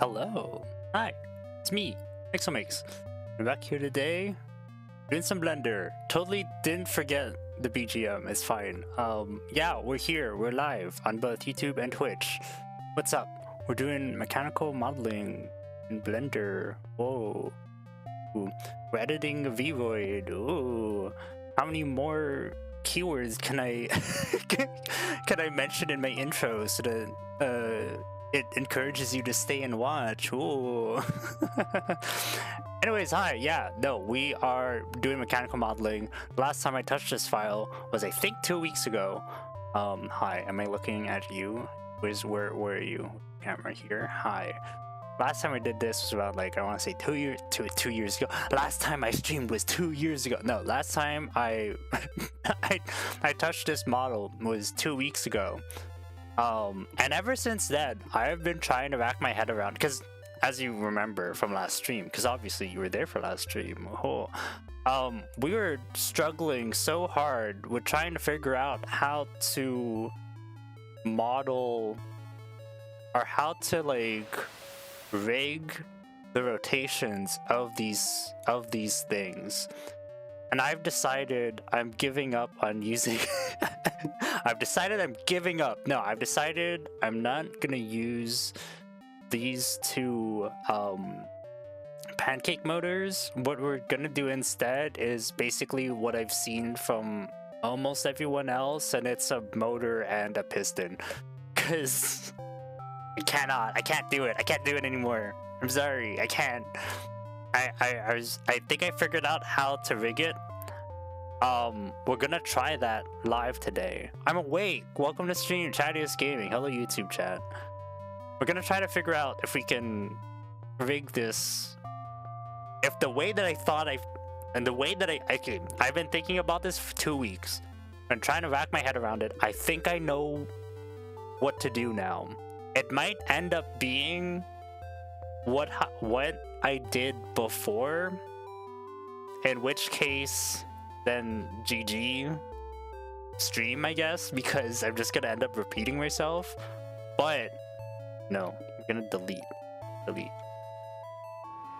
Hello. Hi. It's me, Mix. I'm back here today doing some Blender. Totally didn't forget the BGM. It's fine. Yeah, we're here. We're live on both YouTube and Twitch. What's up? We're doing mechanical modeling in Blender. Whoa. Ooh. We're editing a Void. Ooh. How many more keywords can I can I mention in my intro so that it encourages you to stay and watch? Ooh. Anyways, hi. Yeah, no, we are doing mechanical modeling. Last time I touched this file was, I think, 2 weeks ago. Hi. Am I looking at you? Where are you? Camera here. Hi. Last time I did this was about, like, I want to say 2 years ago. Last time I streamed was 2 years ago. No, last time I I touched this model was 2 weeks ago. And ever since then, I've been trying to wrap my head around, because as you remember from last stream, because obviously you were there for last stream, we were struggling so hard with trying to figure out how to model, or how to, like, rig the rotations of these things. And I've decided I'm giving up on using I've decided I'm giving up. No, I've decided I'm not gonna use these two pancake motors. What we're gonna do instead is basically what I've seen from almost everyone else, and it's a motor and a piston. Cause I can't do it. I can't do it anymore. I'm sorry, I can't. I think I figured out how to rig it. We're gonna try that live today. I'm awake. Welcome to stream, Chattiest Gaming. Hello, YouTube chat. We're gonna try to figure out if we can rig this. If the way that I thought I've been thinking about this for 2 weeks and trying to wrap my head around it. I think I know what to do now. It might end up being what I did before, in which case then GG stream, I guess, because I'm just gonna end up repeating myself. But no, I'm gonna delete.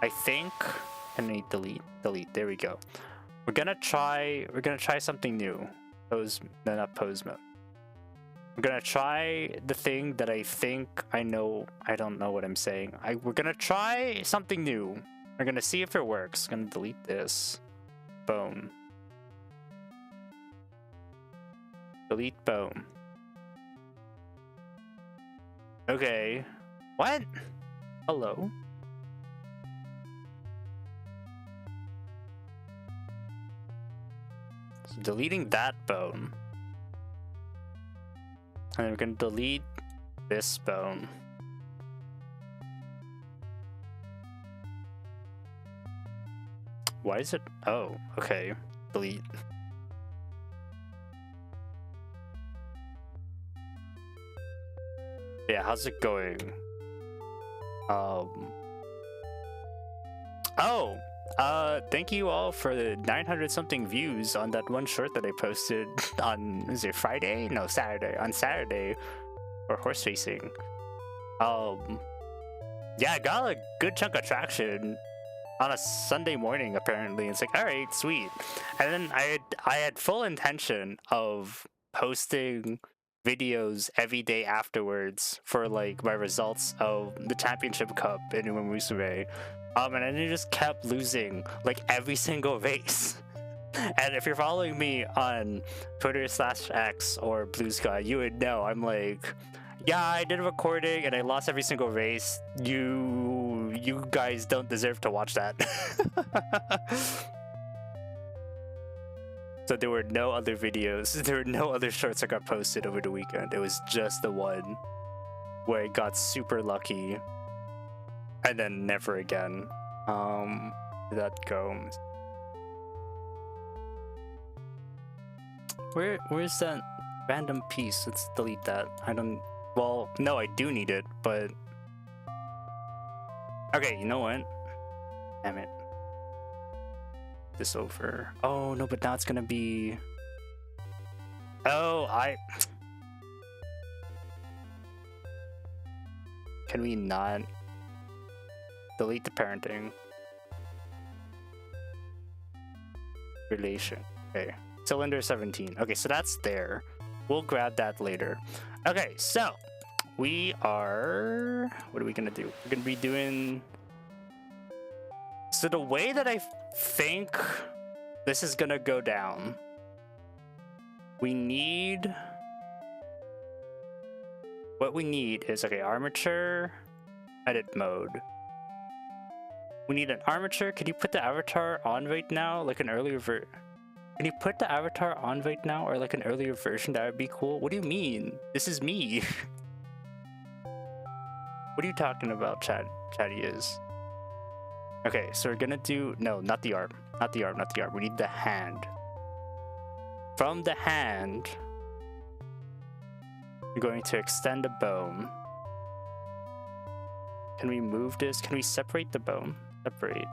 I think, can I delete? There we go. We're gonna try something new. Not pose mode. We're gonna try the thing that I think I know. I don't know what I'm saying. We're gonna try something new. We're gonna see if it works. I'm gonna delete this. Boom. Delete boom. Okay. What? Hello? So deleting that bone. And then we're gonna delete this bone. Why is it? Oh, okay. Delete. Yeah, how's it going? Thank you all for the 900 something views on that one short that I posted on, is it Friday? No, Saturday. On Saturday for horse racing. Yeah, I got a good chunk of traction on a Sunday morning, apparently. It's like, all right, sweet. And then I had full intention of posting videos every day afterwards for, like, my results of the championship cup in Umamusume. And then it just kept losing, like, every single race. And if you're following me on Twitter/X or Blue Sky, you would know I'm like, yeah, I did a recording and I lost every single race. You guys don't deserve to watch that. So there were no other videos, there were no other shorts that got posted over the weekend. It was just the one where I got super lucky and then never again. Where'd that go? Where's that random piece? Let's delete that. Well, no, I do need it, but okay, you know what? Damn it. This over. Oh no, but now it's gonna be. Oh, Can we not delete the parenting. Relation. Okay. Cylinder 17. Okay, so that's there. We'll grab that later. Okay, so we are... What are we gonna do? We're gonna be doing... So the way that I think this is gonna go down, we need... What we need is, okay, armature, edit mode. We need an armature. Can you put the avatar on right now? Like an earlier Can you put the avatar on right now, or like an earlier version? That would be cool. What do you mean? This is me. What are you talking about, Chatty is? Okay, so we're gonna do... No, not the arm. Not the arm, not the arm. We need the hand. From the hand, we're going to extend the bone. Can we move this? Can we separate the bone? Separate.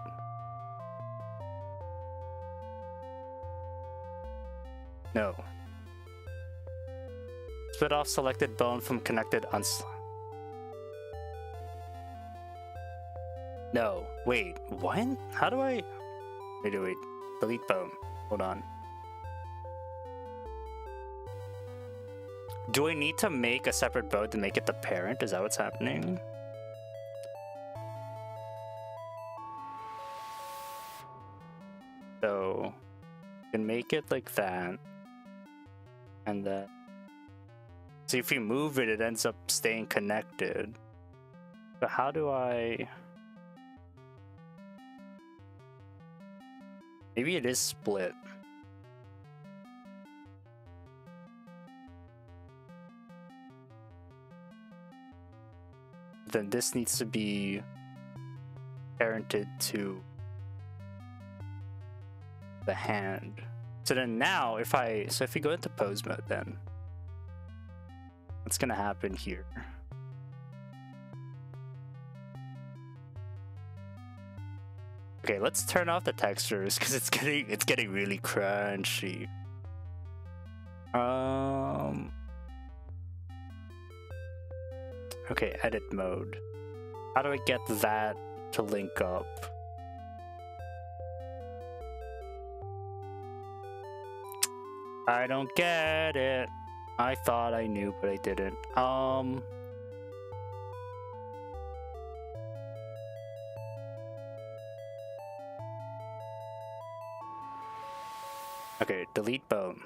No. Split off selected bone from connected No. Wait. What? How do I... Wait. Delete bone. Hold on. Do I need to make a separate bone to make it the parent? Is that what's happening? So... You can make it like that. And then... See, if you move it, it ends up staying connected. But how do I... Maybe it is split. Then this needs to be parented to the hand. So then now, if we go into pose mode, then what's gonna happen here? Okay, let's turn off the textures because it's getting really crunchy. Okay, edit mode. How do I get that to link up? I don't get it. I thought I knew, but I didn't. Okay, delete bone.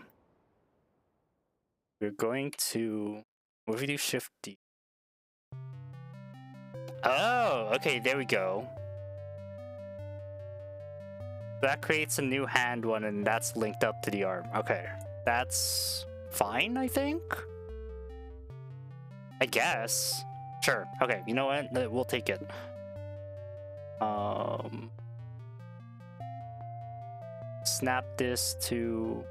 We're going to... What if we do Shift D? Oh, okay, there we go. That creates a new hand one, and that's linked up to the arm. Okay, that's fine, I think? I guess. Sure, okay, you know what? We'll take it. Snap this to...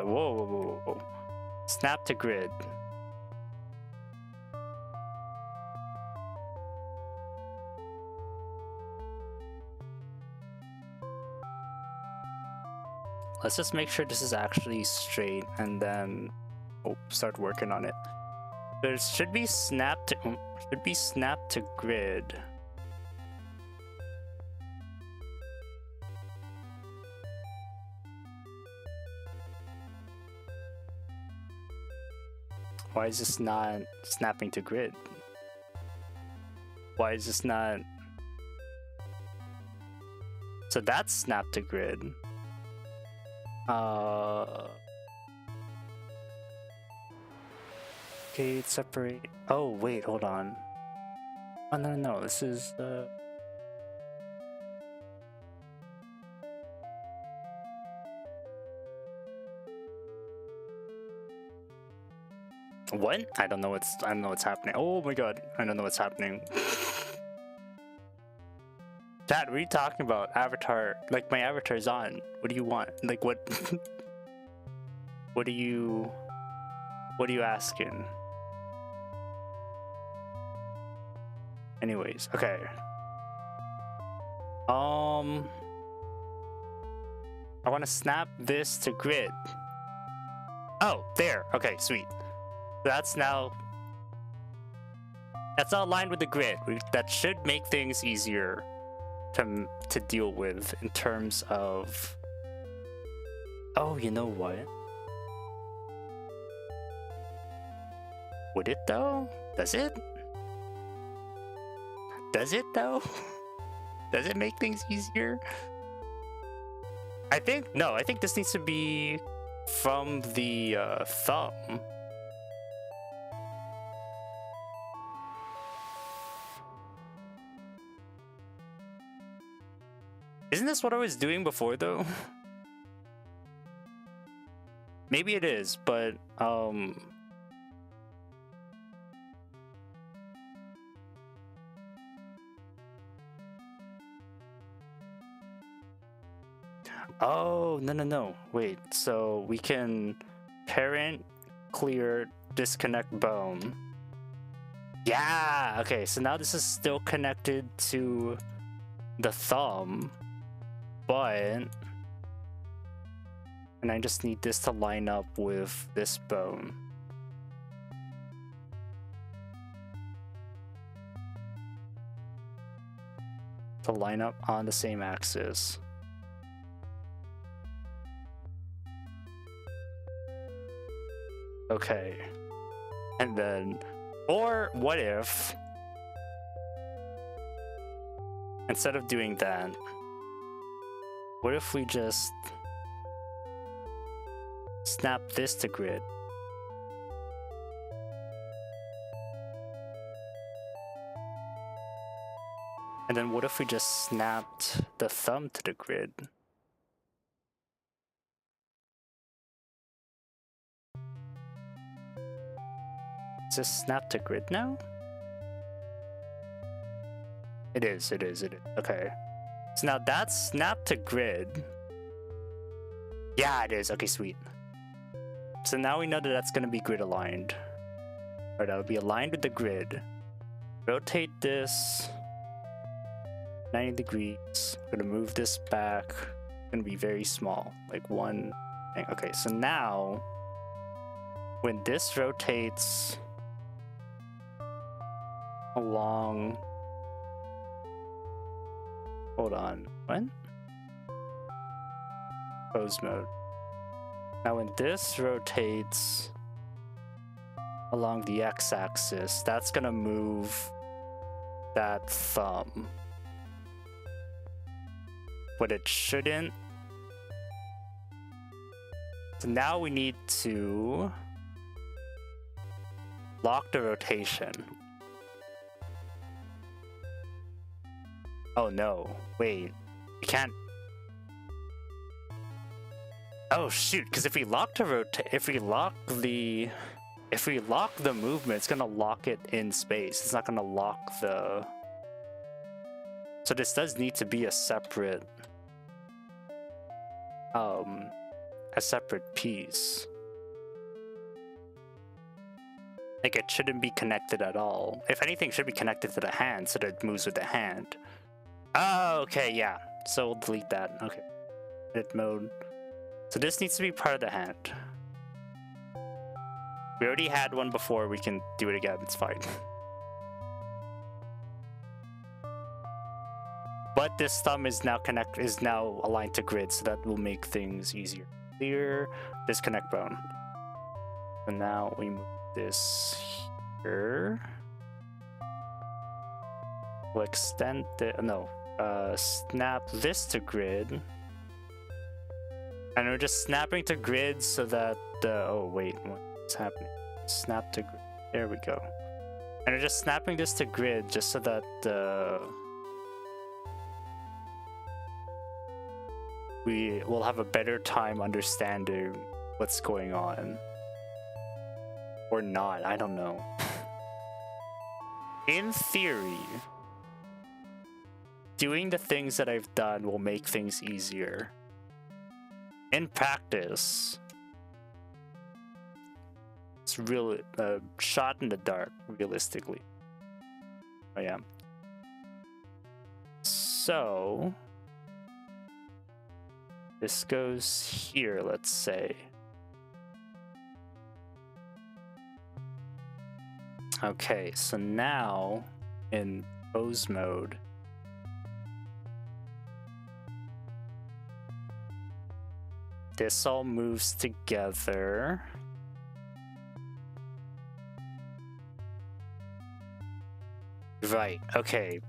Whoa. Snap to grid. Let's just make sure this is actually straight, and then start working on it. There should be snap to grid. Why is this not snapping to grid? Why is this not... So that's snap to grid. Okay, separate. Oh, wait, hold on. Oh, no, this is... What? I don't know what's happening. Oh my god, I don't know what's happening. Dad, what are you talking about? Avatar, like my avatar's on. What do you want? Like what? What are you asking? Anyways, okay. I want to snap this to grid. Oh, there. Okay, sweet. That's now That's all aligned with the grid. That should make things easier to deal with in terms of... Oh, you know what? Would it though? Does it? Does it though? Does it make things easier? I think this needs to be from the thumb. Isn't this what I was doing before though? Maybe it is, but oh, no. Wait, so we can parent, clear, disconnect bone. Yeah, okay, so now this is still connected to the thumb, but... And I just need this to line up with this bone. To line up on the same axis. Okay. And then, or what if, instead of doing that, what if we just snap this to grid? And then what if we just snapped the thumb to the grid? Is this snap to grid now? It is. Okay. So now that's snap to grid. Yeah, it is. Okay, sweet. So now we know that that's going to be grid aligned. Or that would be aligned with the grid. Rotate this 90 degrees. I'm going to move this back. It's going to be very small. Like one thing. Okay, so now when this rotates along... Hold on. When? Pose mode. Now when this rotates along the x-axis, that's gonna move that thumb. But it shouldn't. So now we need to lock the rotation. Oh no, wait, we can't. Oh shoot, because if we lock the movement, it's gonna lock it in space. It's not gonna lock the... So this does need to be a separate piece. Like it shouldn't be connected at all. If anything, it should be connected to the hand so that it moves with the hand. Oh, okay, yeah. So we'll delete that. Okay. Edit mode. So this needs to be part of the hand. We already had one before. We can do it again. It's fine. But this thumb is now aligned to grid, so that will make things easier. Clear, disconnect bone. So now we move this here. We'll extend the snap this to grid. And we're just snapping to grid so that oh wait, what's happening? Snap to grid. There we go. And we're just snapping this to grid just so that we will have a better time understanding what's going on. Or not, I don't know. In theory, doing the things that I've done will make things easier. In practice, it's really a shot in the dark, realistically. Oh yeah. So this goes here, let's say. Okay, so now in pose mode, this all moves together. Right, okay.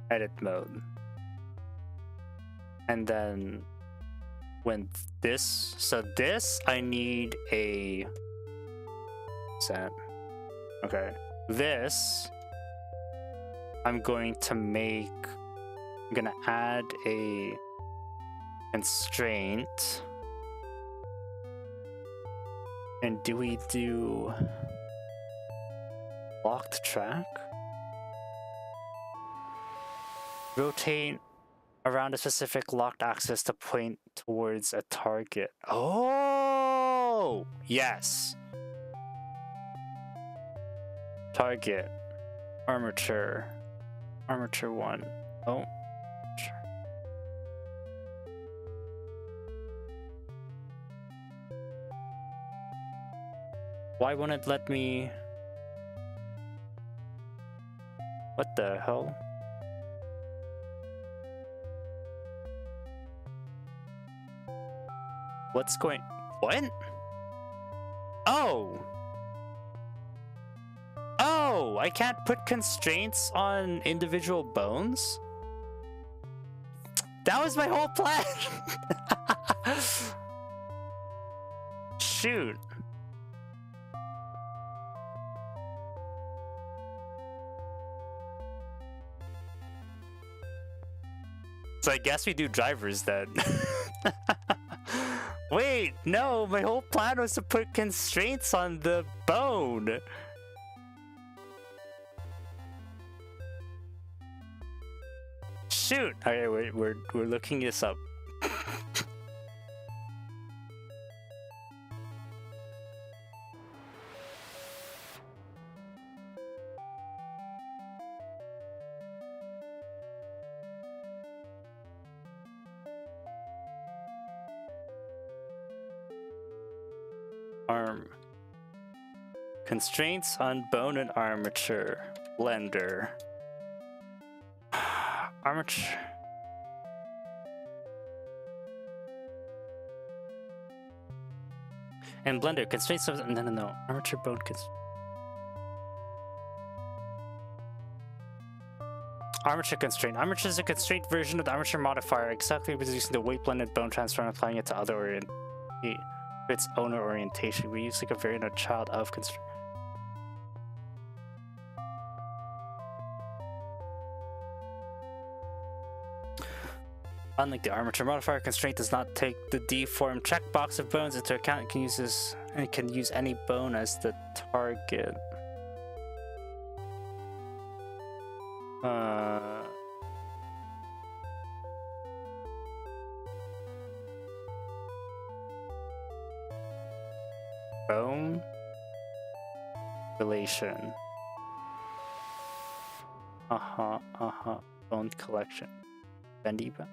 Edit mode. And then when this, so this I need a set. Okay. This I'm going to add a constraint. And do we do locked track? Rotate around a specific locked axis to point towards a target. Oh, yes. Target. Armature. Armature 1. Oh. Why won't it let me... What the hell? What's going... What? Oh! Oh! I can't put constraints on individual bones? That was my whole plan! Shoot. So I guess we do drivers then. Wait, no, my whole plan was to put constraints on the bone. Shoot. Okay, we're looking this up. Arm. Constraints on bone and armature. Blender. Armature. And Blender. Constraints of... No. Armature bone constraints. Armature constraint. Armature is a constraint version of the armature modifier, exactly reducing the weight blended bone transfer and applying it to other its owner orientation. We use like a variant of child of constraint. Unlike the armature modifier, constraint does not take the deformed checkbox of bones into account. It can use any bone as the target. Bone relation. Bone collection. Bendy bone?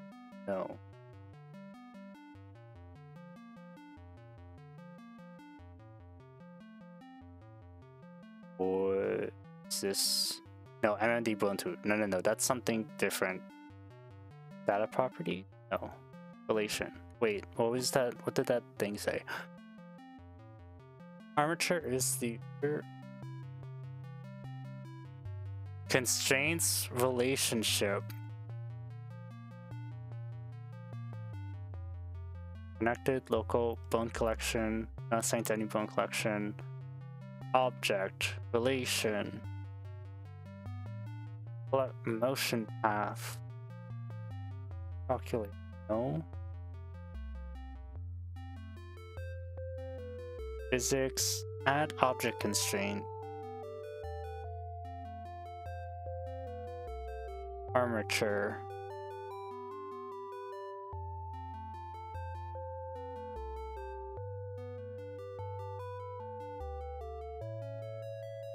No. Or is this? No, MMD bone tooth. No. That's something different. Data property? No. Relation. Wait, what was that? What did that thing say? Armature is the constraints relationship. Connected local bone collection, not assigned to any bone collection. Object relation. Motion path. Calculate. No. Physics. Add object constraint. Armature.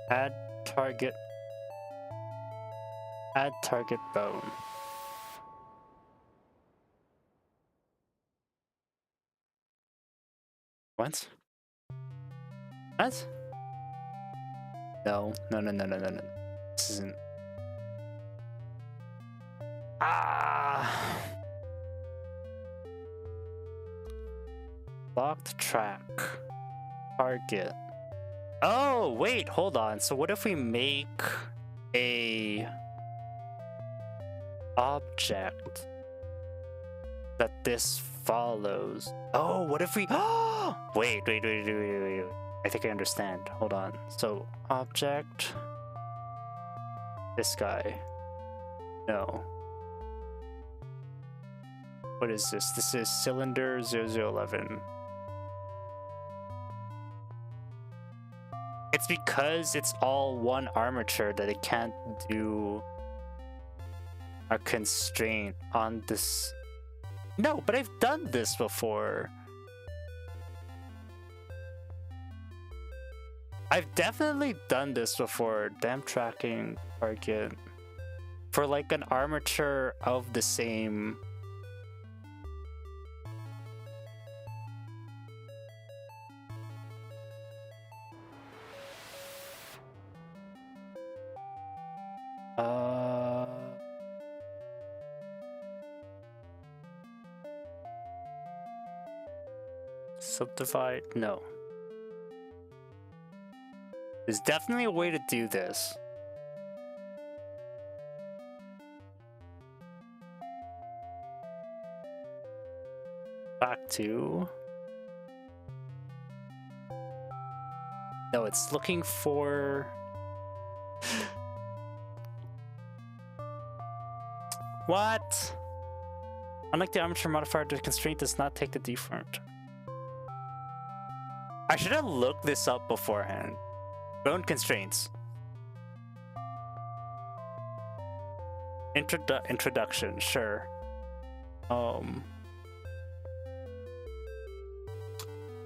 Add target bone. What? What? No. This isn't. Ah. Locked track. Target. Oh, wait, hold on. So what if we make a object that this follows? Oh, what if we... Wait. I think I understand. Hold on. So object... This guy. No. What is this? This is cylinder 0011. It's because it's all one armature that it can't do a constraint on this. No, but I've done this before. I've definitely done this before. Damn tracking target. For like an armature of the same. Subdivide? No. There's definitely a way to do this. Back to... No, it's looking for... What? Unlike the armature modifier, the constraint does not take the deformed. I should have looked this up beforehand. Bone constraints. Introduction, sure.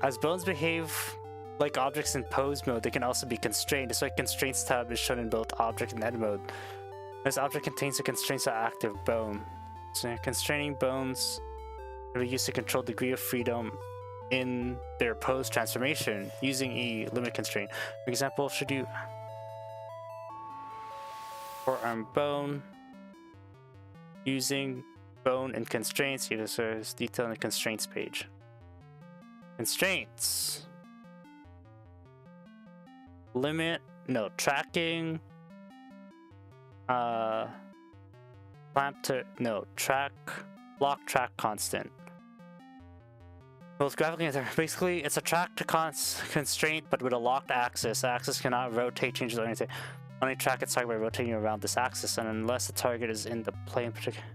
As bones behave like objects in pose mode, they can also be constrained. This way, constraints tab is shown in both object and edit mode. This object contains the constraints of active bone. So constraining bones will be used to control degree of freedom in their pose transformation using a limit constraint. For example, should you forearm bone using bone and constraints? Here is detail in the constraints page. Constraints. Limit, no, tracking. Clamp to, no, track, lock track constant. Both graphically and basically, it's a track to constraint, but with a locked axis. The axis cannot rotate, change, or anything. Only track its target by rotating around this axis, and unless the target is in the plane particular.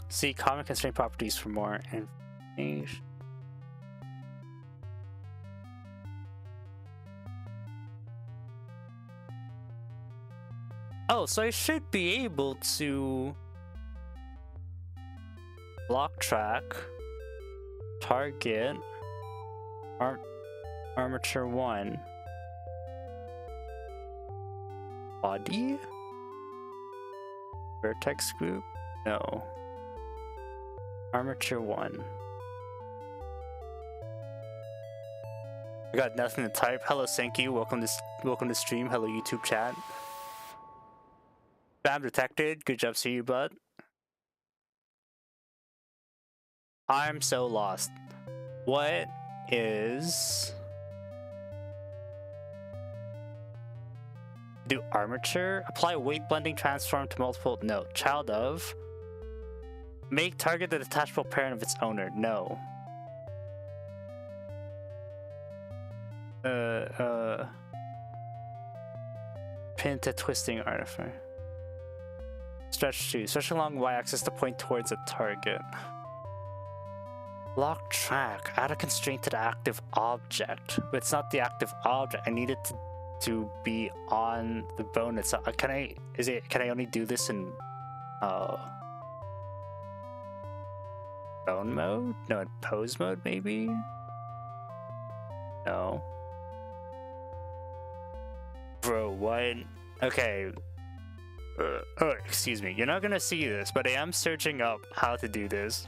See common constraint properties for more information. Oh, so I should be able to block track, target, armature 1, body, vertex group, no, armature 1. I got nothing to type. Hello, thank you. Welcome to stream. Hello, YouTube chat. Spam detected. Good job, see you, bud. I'm so lost. What is... Do armature? Apply weight blending transform to multiple... No. Child of... Make target the detachable parent of its owner. No. Pin to twisting artifact. Stretch 2. Stretch along y-axis to point towards a target. Lock track. Add a constraint to the active object. But it's not the active object. I need it to be on the bone itself. Can I only do this in bone mode? No, in pose mode maybe? No. Bro, what? Okay. Oh, excuse me. You're not gonna see this, but I am searching up how to do this.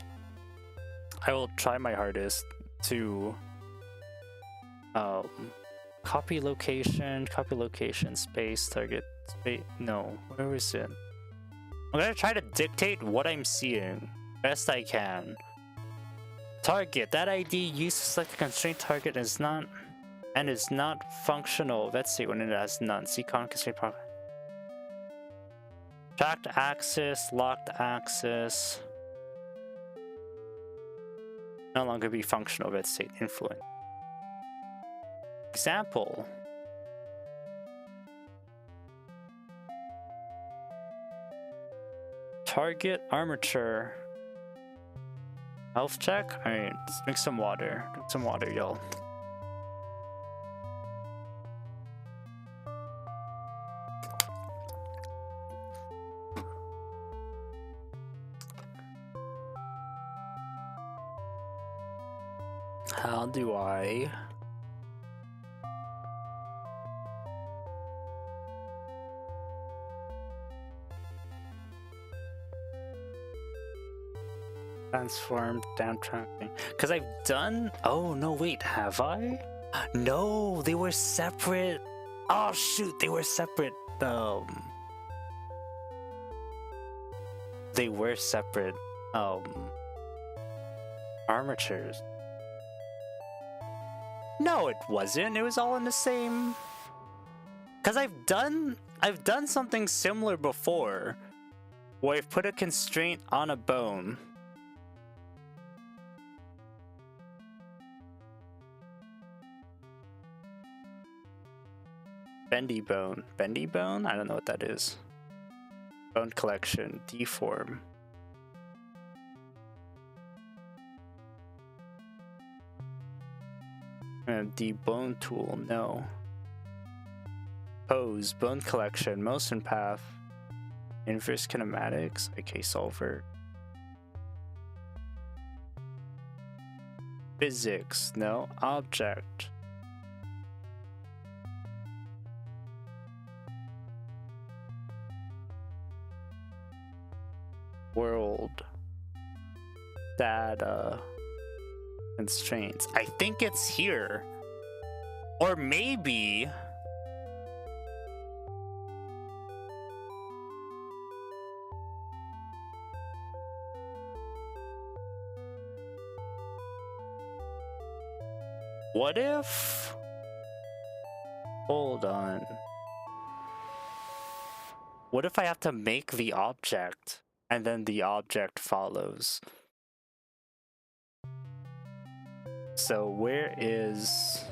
I will try my hardest to Copy location, space, target, space. No, where is it? I'm gonna try to dictate what I'm seeing best I can. Target, that ID used to select a constraint target is not functional. Let's see when it has none. See constraint property. Tracked axis, locked axis. No longer be functional. Let's say influence. Example. Target armature. Health check? Alright, let's drink some water. Drink some water, y'all. How do I... transformed down tracking? Because I've done... Oh, no, wait, have I? No, they were separate. Oh, shoot, they were separate. They were separate armatures. No, it wasn't. It was all in the same. Because I've done something similar before, where I've put a constraint on a bone. Bendy bone. Bendy bone? I don't know what that is. Bone collection. Deform. Debone tool. No. Pose. Bone collection. Motion path. Inverse kinematics. Okay, solver. Physics. No. Object. World. Data. Constraints. I think it's here. Or maybe... What if... Hold on. What if I have to make the object, and then the object follows? So where's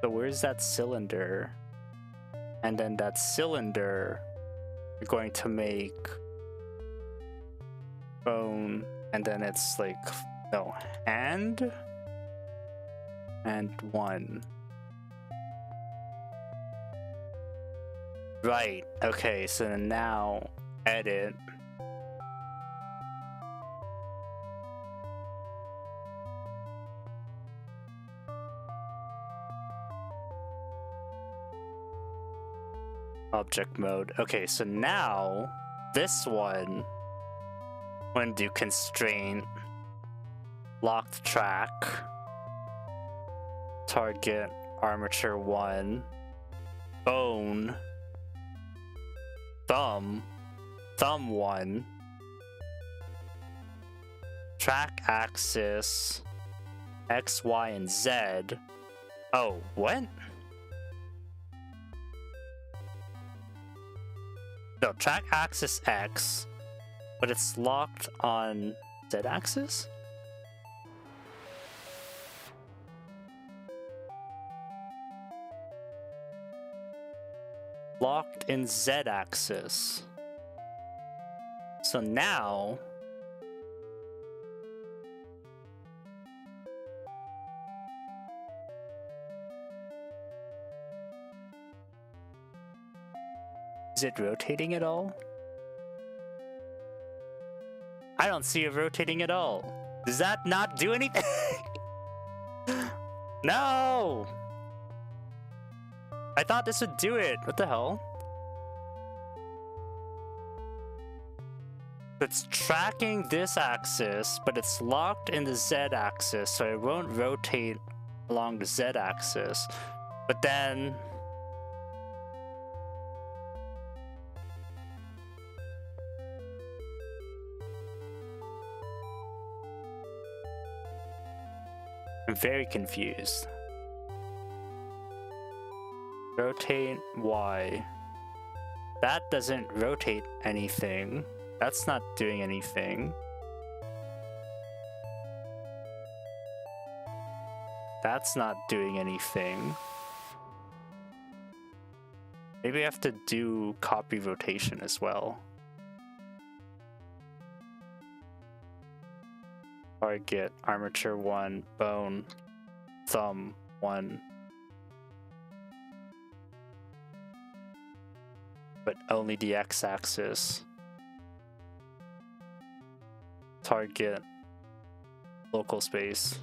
that cylinder? And then that cylinder, you're going to make bone, and then it's like, no, hand and one. Right, okay, so now edit. Object mode. Okay, so now this one, I'm going to do constraint, locked track, target armature 1, bone, thumb 1, track axis, X, Y, and Z. Oh, what? No, track axis X, but it's locked on Z axis? Locked in Z axis. So now is it rotating at all? I don't see it rotating at all. Does that not do anything? No! I thought this would do it. What the hell? It's tracking this axis, but it's locked in the Z axis, so it won't rotate along the z-axis, but then I'm very confused. Rotate Y. That doesn't rotate anything. That's not doing anything. That's not doing anything. Maybe I have to do copy rotation as well. Target, armature 1, bone, thumb 1. But only the x-axis. Target, local space.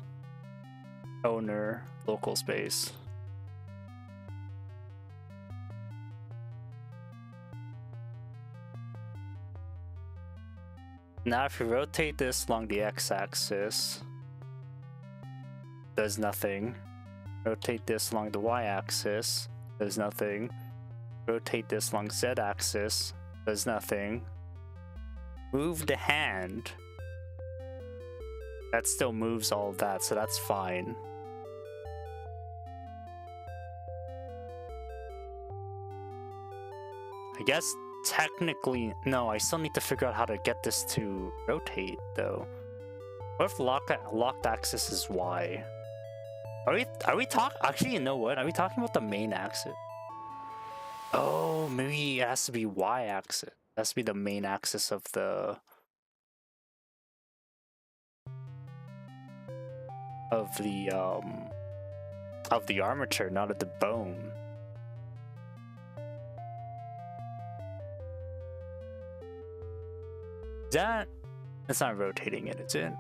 Owner, local space. Now if you rotate this along the x-axis, does nothing. Rotate this along the y-axis, does nothing. Rotate this along z-axis, does nothing. Move the hand. That still moves all of that, so that's fine. I guess technically, no, I still need to figure out how to get this to rotate, though. What if locked axis is Y? Are we talking? Actually, you know what? Are we talking about the main axis? Oh, maybe it has to be Y-axis. It has to be the main axis of the armature, not of the bone. That's not rotating it, is it?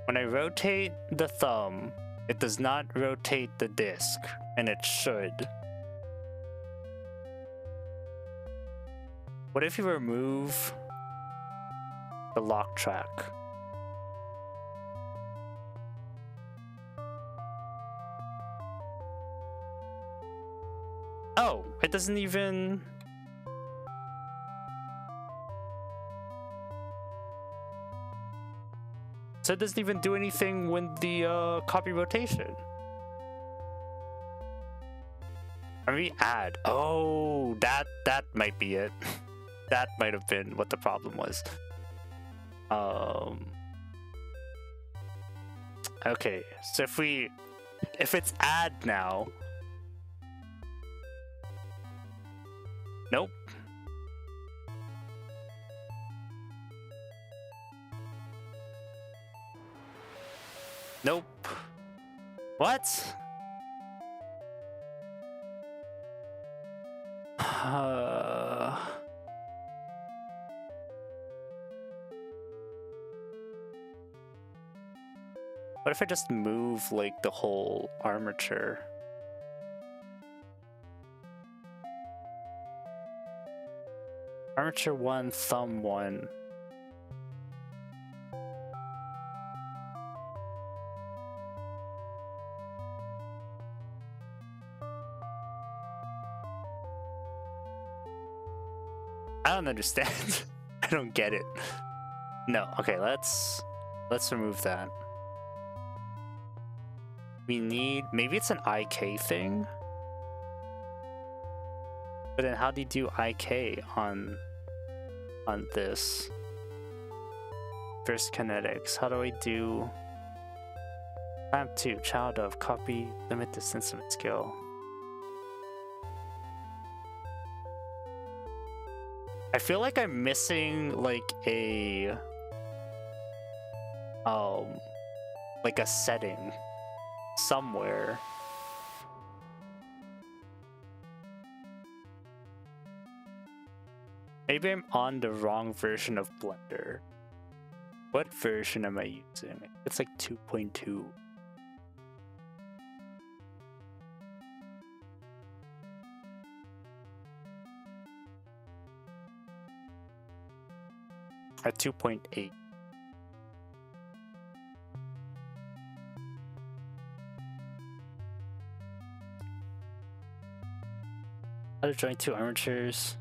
When I rotate the thumb, it does not rotate the disc, and it should. What if you remove the lock track? Oh, it doesn't even... So it doesn't even do anything when the copy rotation. I mean, add. Oh, that might be it. That might have been what the problem was. Okay, so if it's add now. Nope. Nope. What? What if I just move like the whole armature? Armature 1, thumb 1. I don't understand. I don't get it. No, okay, let's remove that. We need, maybe it's an IK thing? But then how do you do IK on this? First kinetics, how do I do clamp 2, child of, copy, limit distance, limit scale? I feel like I'm missing like a setting somewhere. Maybe I'm on the wrong version of Blender. What version am I using? It's like 2.2. At 2.8. How to join two armatures.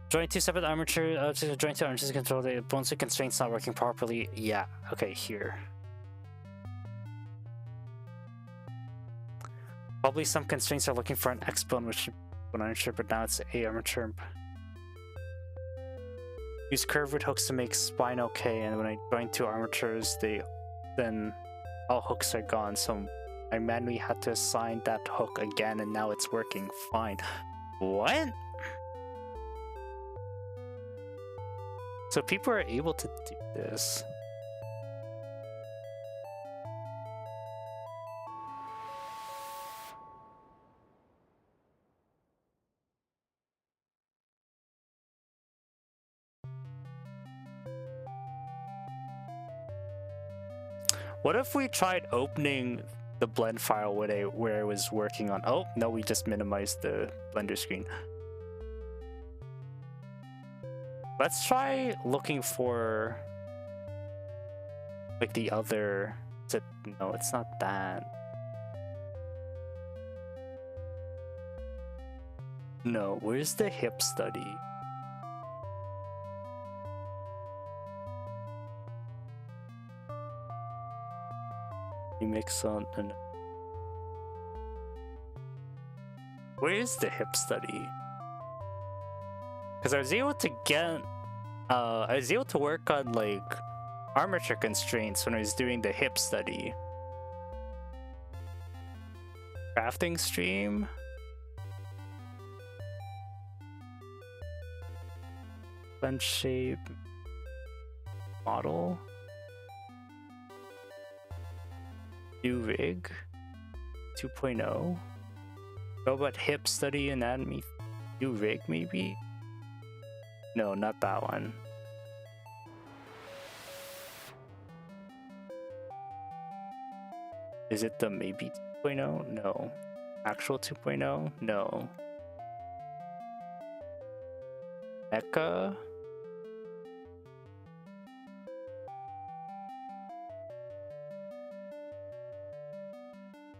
Join two separate armatures. Join two armatures to control the bonus constraints not working properly. Yeah. Okay, here. Probably some constraints are looking for an X bone, which one armature, but now it's A armature. Use curved root hooks to make spine okay, and when I join two armatures, then all hooks are gone. So I manually had to assign that hook again, and now it's working fine. What? So people are able to do this. What if we tried opening the blend file where I was working on? Oh, no, we just minimized the Blender screen. Let's try looking for like the other. Is it? No, it's not that. No, where's the hip study? You mix on and where is the hip study? Because I was able to get I was able to work on like armature constraints when I was doing the hip study. Crafting stream. Blend shape model. New rig 2.0. Robot hip study anatomy. New rig maybe? No, not that one. Is it the maybe 2.0? No. Actual 2.0? No. Mecha?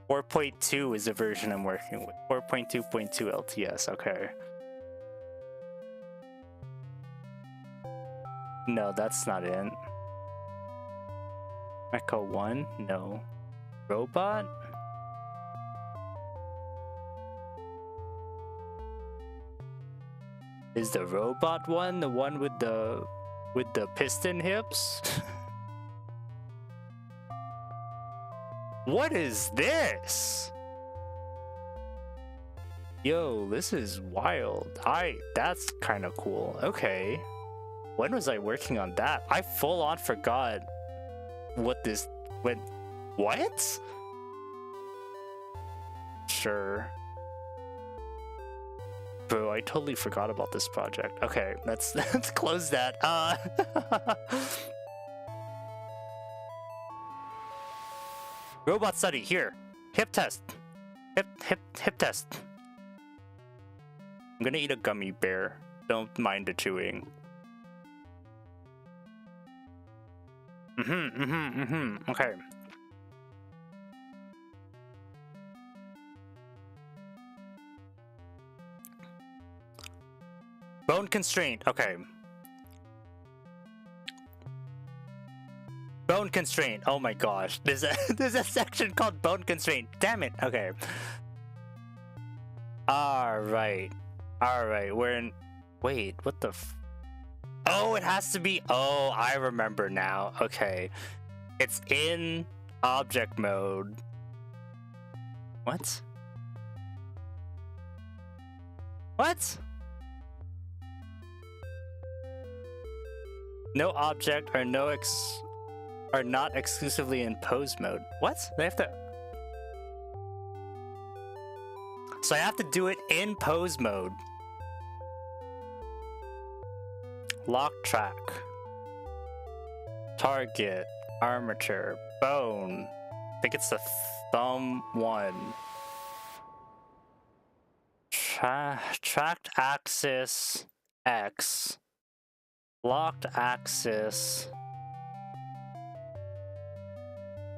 .2 is the version I'm working with. 4.2.2 LTS, okay. No, that's not it. Mecha 1? No. Robot? Is the robot one the one with the piston hips? What is this? Yo, this is wild. That's kind of cool. Okay. When was I working on that? I full on forgot what this went. What? Sure. Bro, I totally forgot about this project. Okay, let's close that. Robot study here. Hip test. Hip test. I'm gonna eat a gummy bear. Don't mind the chewing. Okay. Bone constraint. Okay. Bone constraint. Oh my gosh. There's a section called bone constraint. Damn it. Okay. Alright. Alright. We're in. Wait, what the oh, it has to be. Oh, I remember now. Okay. It's in object mode. What? What? No object or are not exclusively in pose mode. What? They have to. So I have to do it in pose mode. Lock track. Target. Armature. Bone. I think it's the thumb one. Tracked axis X. Locked axis.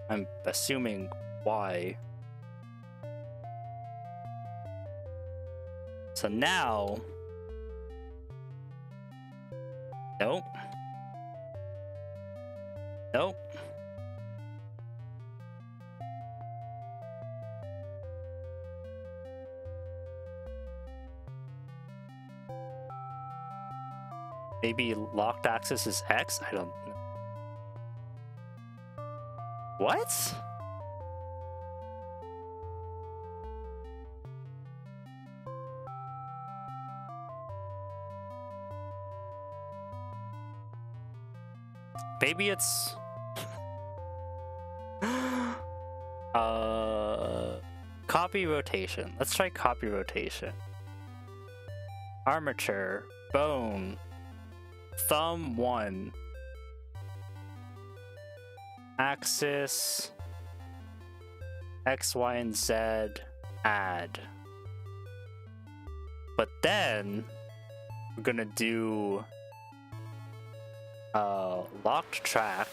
I'm assuming Y. So now, nope. Nope. Maybe locked access is X? I don't know. What? Maybe it's copy rotation. Let's try copy rotation. Armature, bone, thumb 1, axis, X, Y, and Z, add. But then we're gonna do locked track,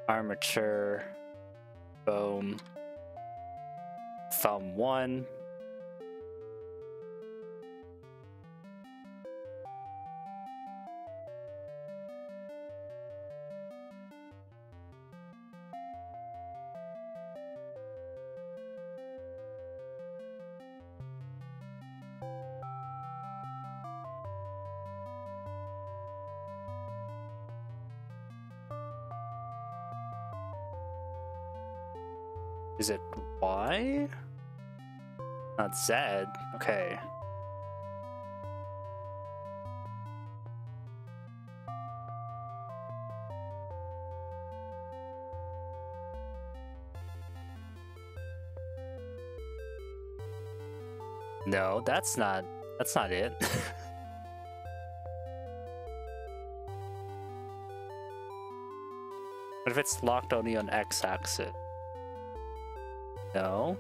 armature, bone, thumb 1, is it Y? Not Z. Okay. No, that's not it. What if it's locked only on X-axis? No.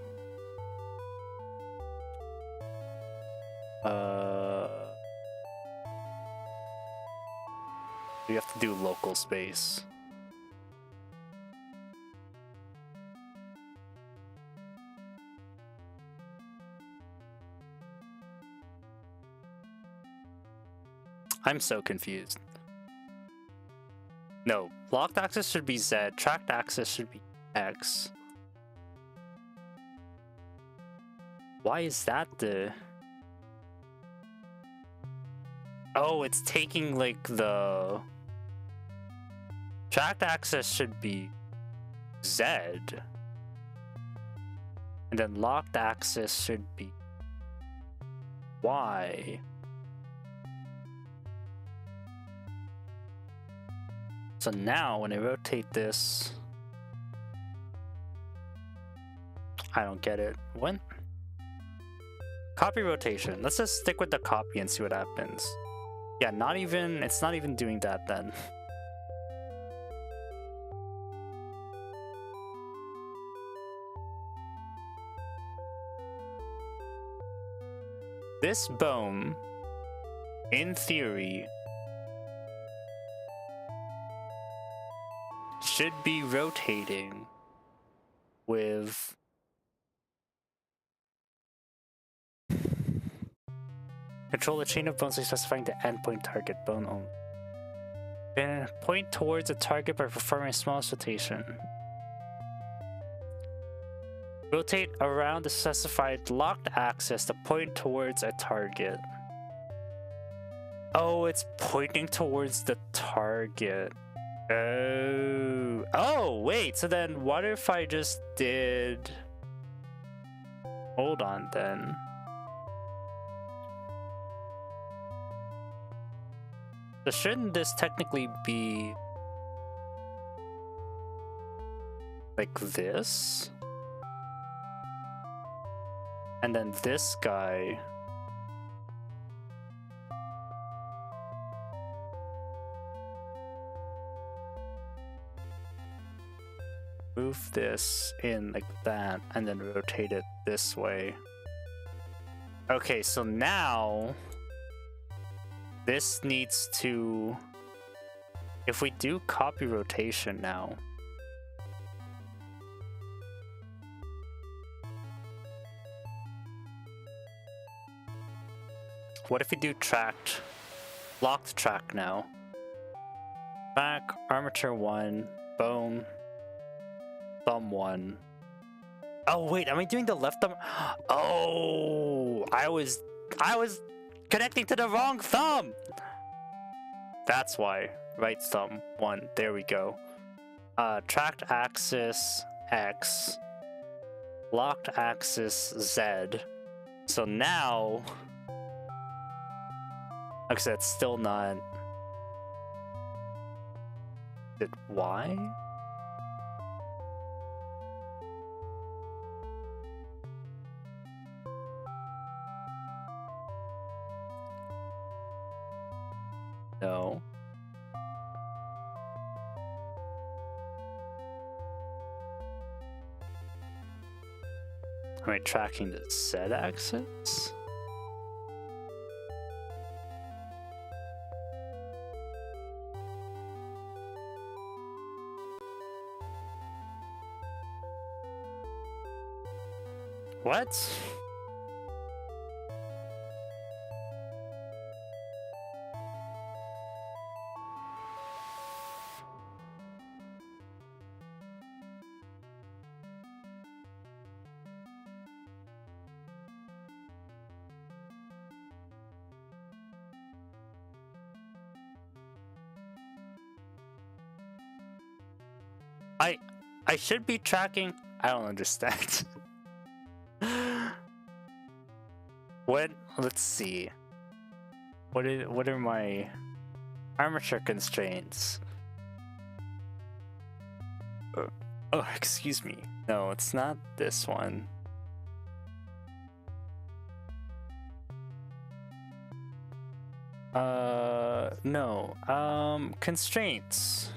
We have to do local space. I'm so confused. No, locked axis should be Z, tracked axis should be X. Why is that the... Oh, it's taking like the... Tracked axis should be Z. And then locked axis should be Y. So now when I rotate this... I don't get it. When? Copy rotation. Let's just stick with the copy and see what happens. Yeah, it's not even doing that then. This bone, in theory, should be rotating with control the chain of bones by specifying the endpoint target bone only. Then point towards a target by performing a small rotation. Rotate around the specified locked axis to point towards a target. Oh, it's pointing towards the target. Oh, wait, so then what if I just did... Hold on then. So shouldn't this technically be like this? And then this guy... Move this in like that, and then rotate it this way. Okay, so now this needs to... If we do copy rotation now, what if we do tracked, locked track now? Back, armature 1, bone, thumb 1. Oh wait, am I doing the left thumb? Oh, I was connecting to the wrong thumb. That's why. Right thumb 1. There we go. Tracked axis X, locked axis Z. So now, like I said, it's still not. Is it Y? No. Am I tracking the Z axis? What? I should be tracking. I don't understand. What? Let's see. What are my armature constraints? Oh, excuse me. No, it's not this one. No. Constraints.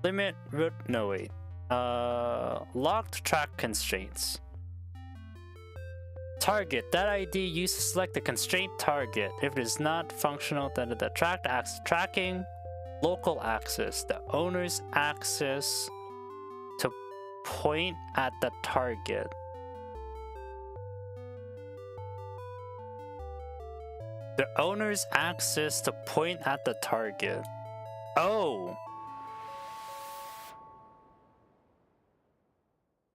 Limit, no wait. Locked track constraints. Target. That ID used to select the constraint target. If it is not functional, then the tracked axis tracking local axis, the owner's axis to point at the target. The owner's axis to point at the target. Oh!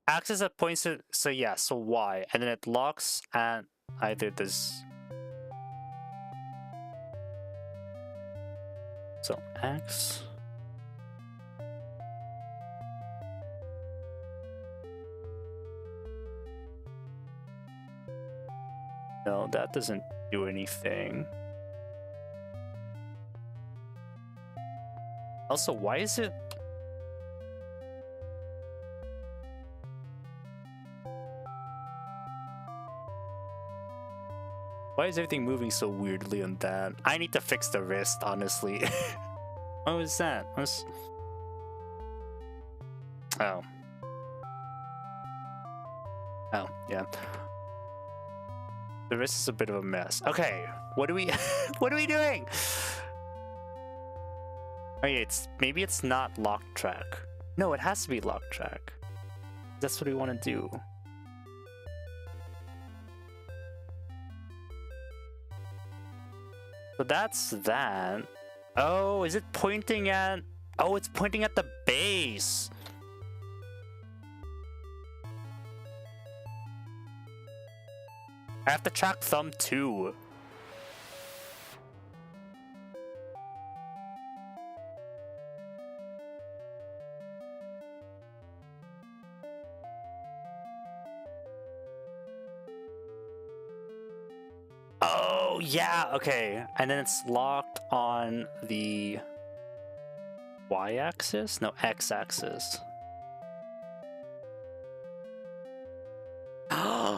Axis that points to, so yeah, so Y, and then it locks at either this. So X. No, that doesn't do anything. Also, why is it? Why is everything moving so weirdly on that? I need to fix the wrist, honestly. What was that? Oh. Oh, yeah. The wrist is a bit of a mess. Okay, what do we what are we doing? Okay, maybe it's not locked track. No, it has to be locked track. That's what we want to do. So that's that. Oh, is it pointing at... Oh, it's pointing at the base. I have to track thumb too. Oh, yeah, okay. And then it's locked on the Y-axis? No, X-axis.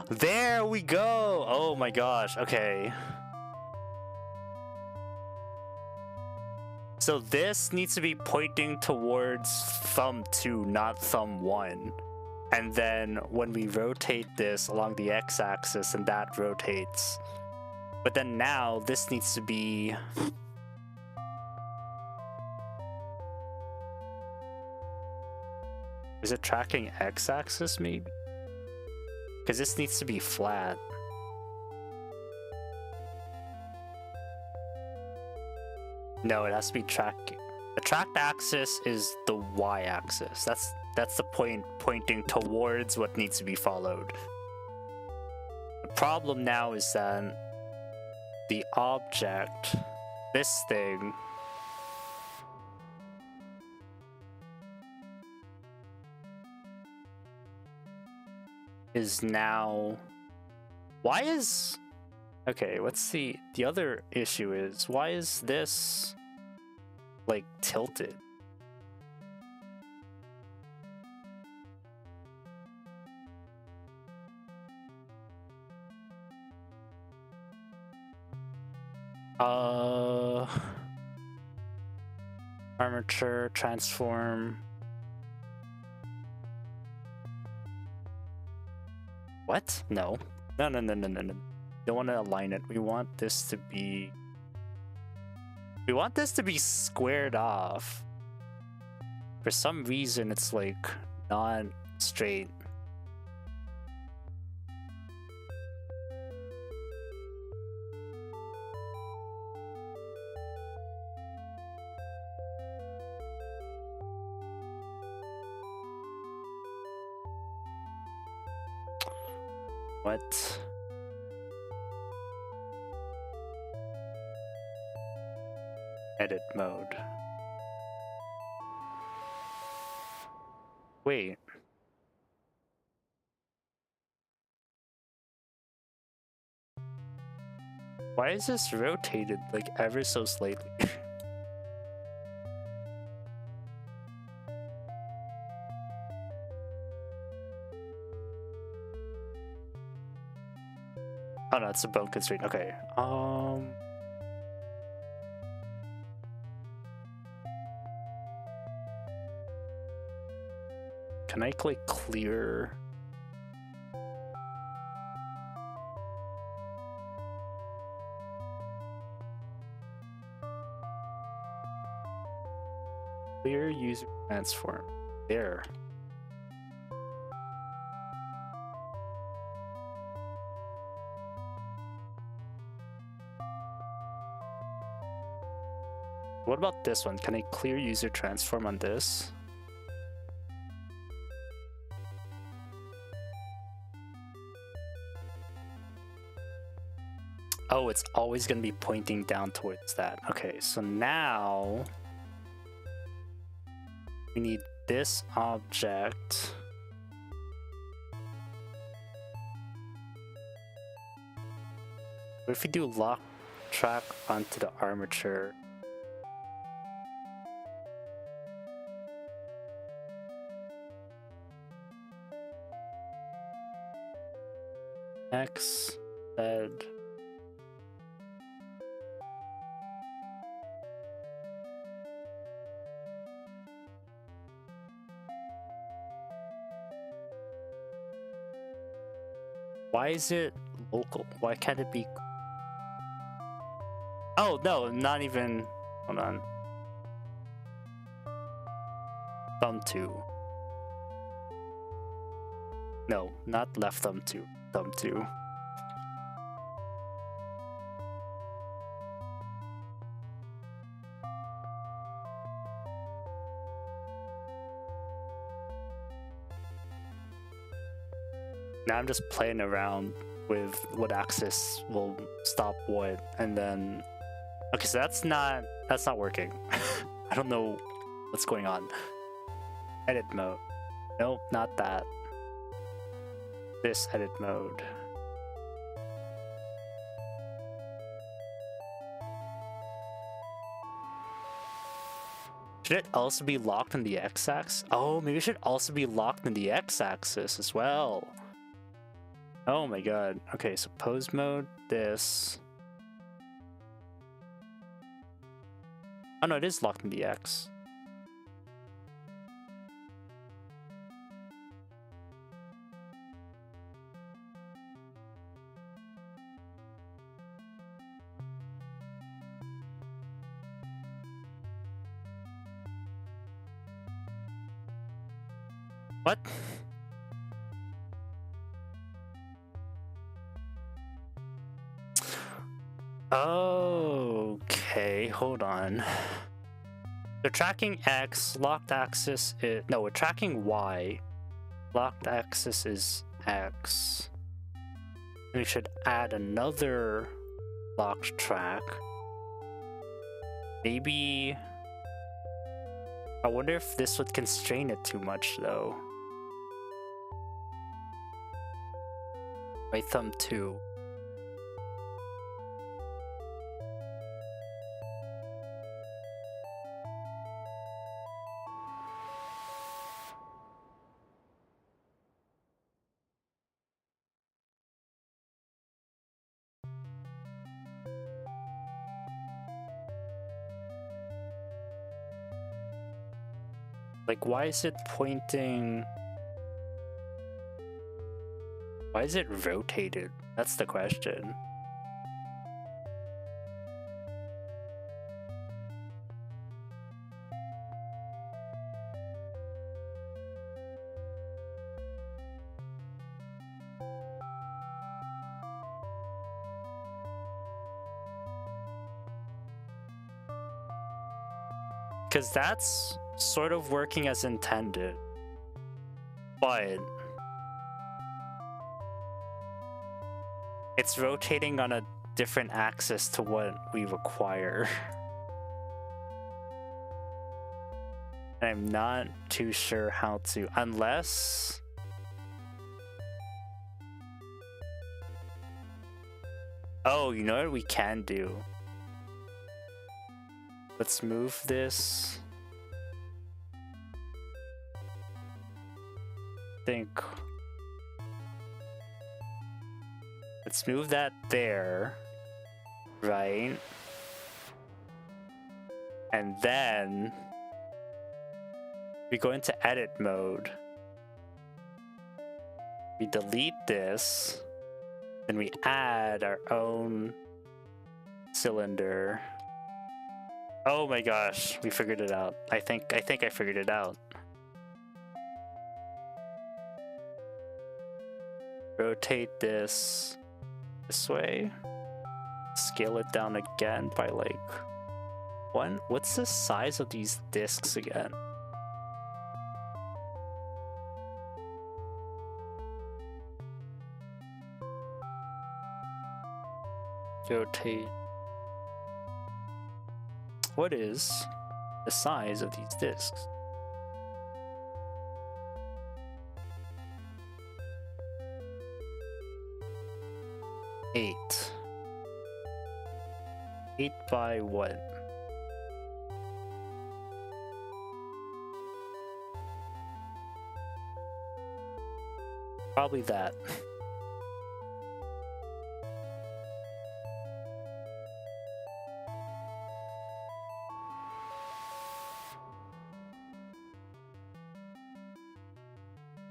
There we go! Oh my gosh, okay. So this needs to be pointing towards thumb 2, not thumb 1. And then when we rotate this along the X-axis, and that rotates. But then now this needs to be... Is it tracking X-axis maybe? Because this needs to be flat. No, it has to be track. The tracked axis is the y-axis. That's the point pointing towards what needs to be followed. The problem now is that the object, this thing, is now... Why is... Okay, what's the other issue is, why is this like tilted? Armature, transform. What? No. No. Don't want to align it. We want this to be squared off. For some reason it's like not straight. What? Edit mode. Wait. Why is this rotated like ever so slightly? Oh no, it's a bone constraint. Okay. Can I click clear? Clear user transform. There. What about this one? Can I clear user transform on this? Oh, it's always going to be pointing down towards that. Okay, so now we need this object. What if we do lock track onto the armature? X, Z. Why is it local? Why can't it be? Oh no, not even. Hold on. Thumb 2. No, not left thumb 2. Thumb 2. Now I'm just playing around with what axis will stop what, and then okay, so that's not working. I don't know what's going on. Edit mode. Nope, not that. This edit mode. Should it also be locked in the x-axis? Oh, maybe it should also be locked in the x-axis as well. Oh my god. Okay, so pose mode, this. Oh no, it is locked in the X. What? Okay. Okay, hold on. So tracking X, locked axis is... No, we're tracking Y. Locked axis is X. We should add another locked track. Maybe... I wonder if this would constrain it too much, though. Right thumb 2. Like, why is it pointing... Why is it rotated? That's the question. Because that's sort of working as intended, but it's rotating on a different axis to what we require. And I'm not too sure how to, unless... Oh, you know what we can do? Let's move this. Let's move that there, right? And then we go into edit mode. We delete this, then we add our own cylinder. Oh my gosh, we figured it out. I think I figured it out. Rotate this way. Scale it down again by like 1. What's the size of these discs again? Rotate. What is the size of these discs? Eight by what? Probably that.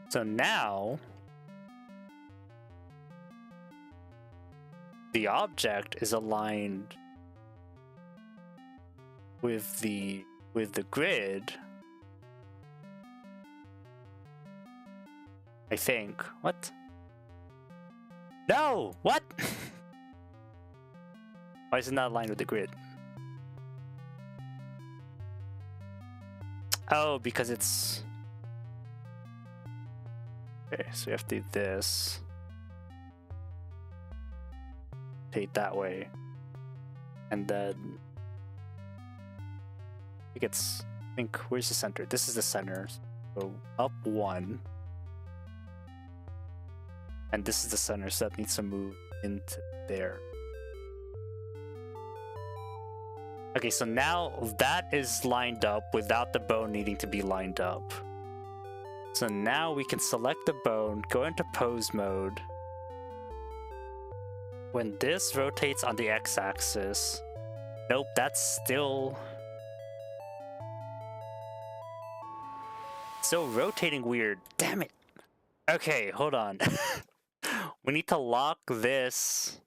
So now the object is aligned with the grid. I think. What? No! What? Why is it not aligned with the grid? Oh, because it's... Okay, so we have to do this. Rotate that way. And then... I think, where's the center? This is the center. So up 1. And this is the center, so that needs to move into there. Okay, so now that is lined up without the bone needing to be lined up. So now we can select the bone, go into pose mode. When this rotates on the x-axis, nope, that's still rotating weird. Damn it. Okay, hold on. We need to lock this.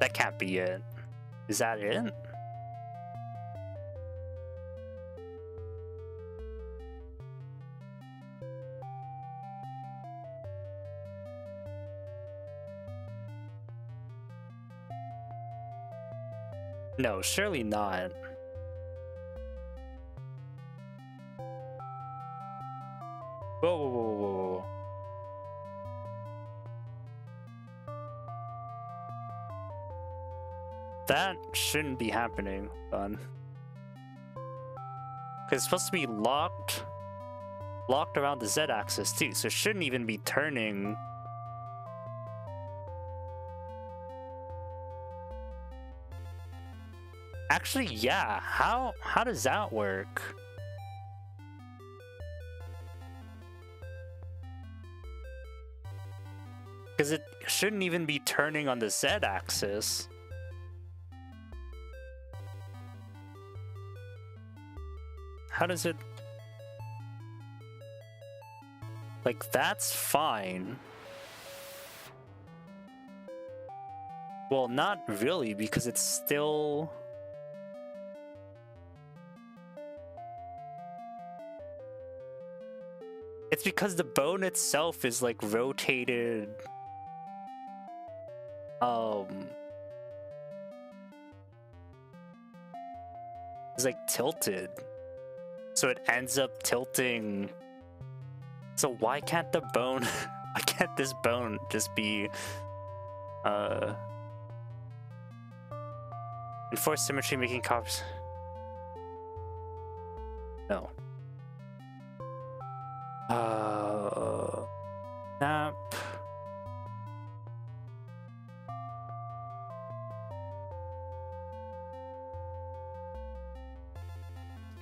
That can't be it. Is that it? No, surely not. Whoa, whoa, whoa, whoa, whoa. That shouldn't be happening, Hold on. Because it's supposed to be locked around the Z-axis too, so it shouldn't even be turning. Actually, yeah. How does that work? Because it shouldn't even be turning on the Z-axis. How does it... Like, that's fine. Well, not really, because it's still... It's because the bone itself is, like, rotated... It's, like, tilted. So it ends up tilting... So why can't the bone... Why can't this bone just be... Enforce symmetry, making cops... No. Snap...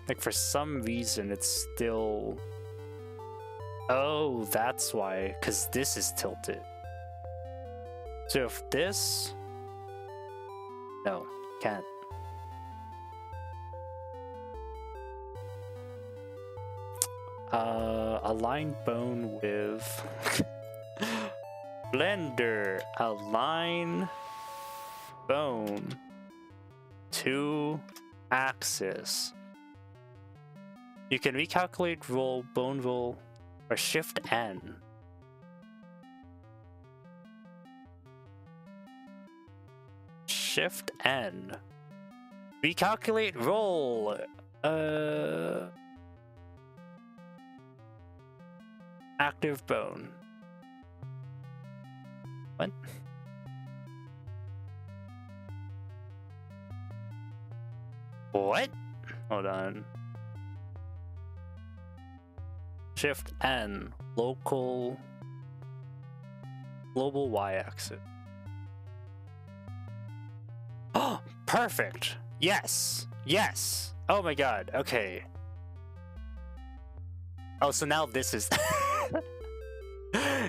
Like, for some reason, it's still... Oh, that's why. Because this is tilted. So if this... No, can't. Align bone with... Blender, align bone to axis. You can recalculate roll, bone roll, or shift N. Shift N. Recalculate roll. Active bone. What? What? Hold on. Shift N, local, global y-axis. Oh, perfect. Yes, yes. Oh my god. Okay. Oh, so now this is.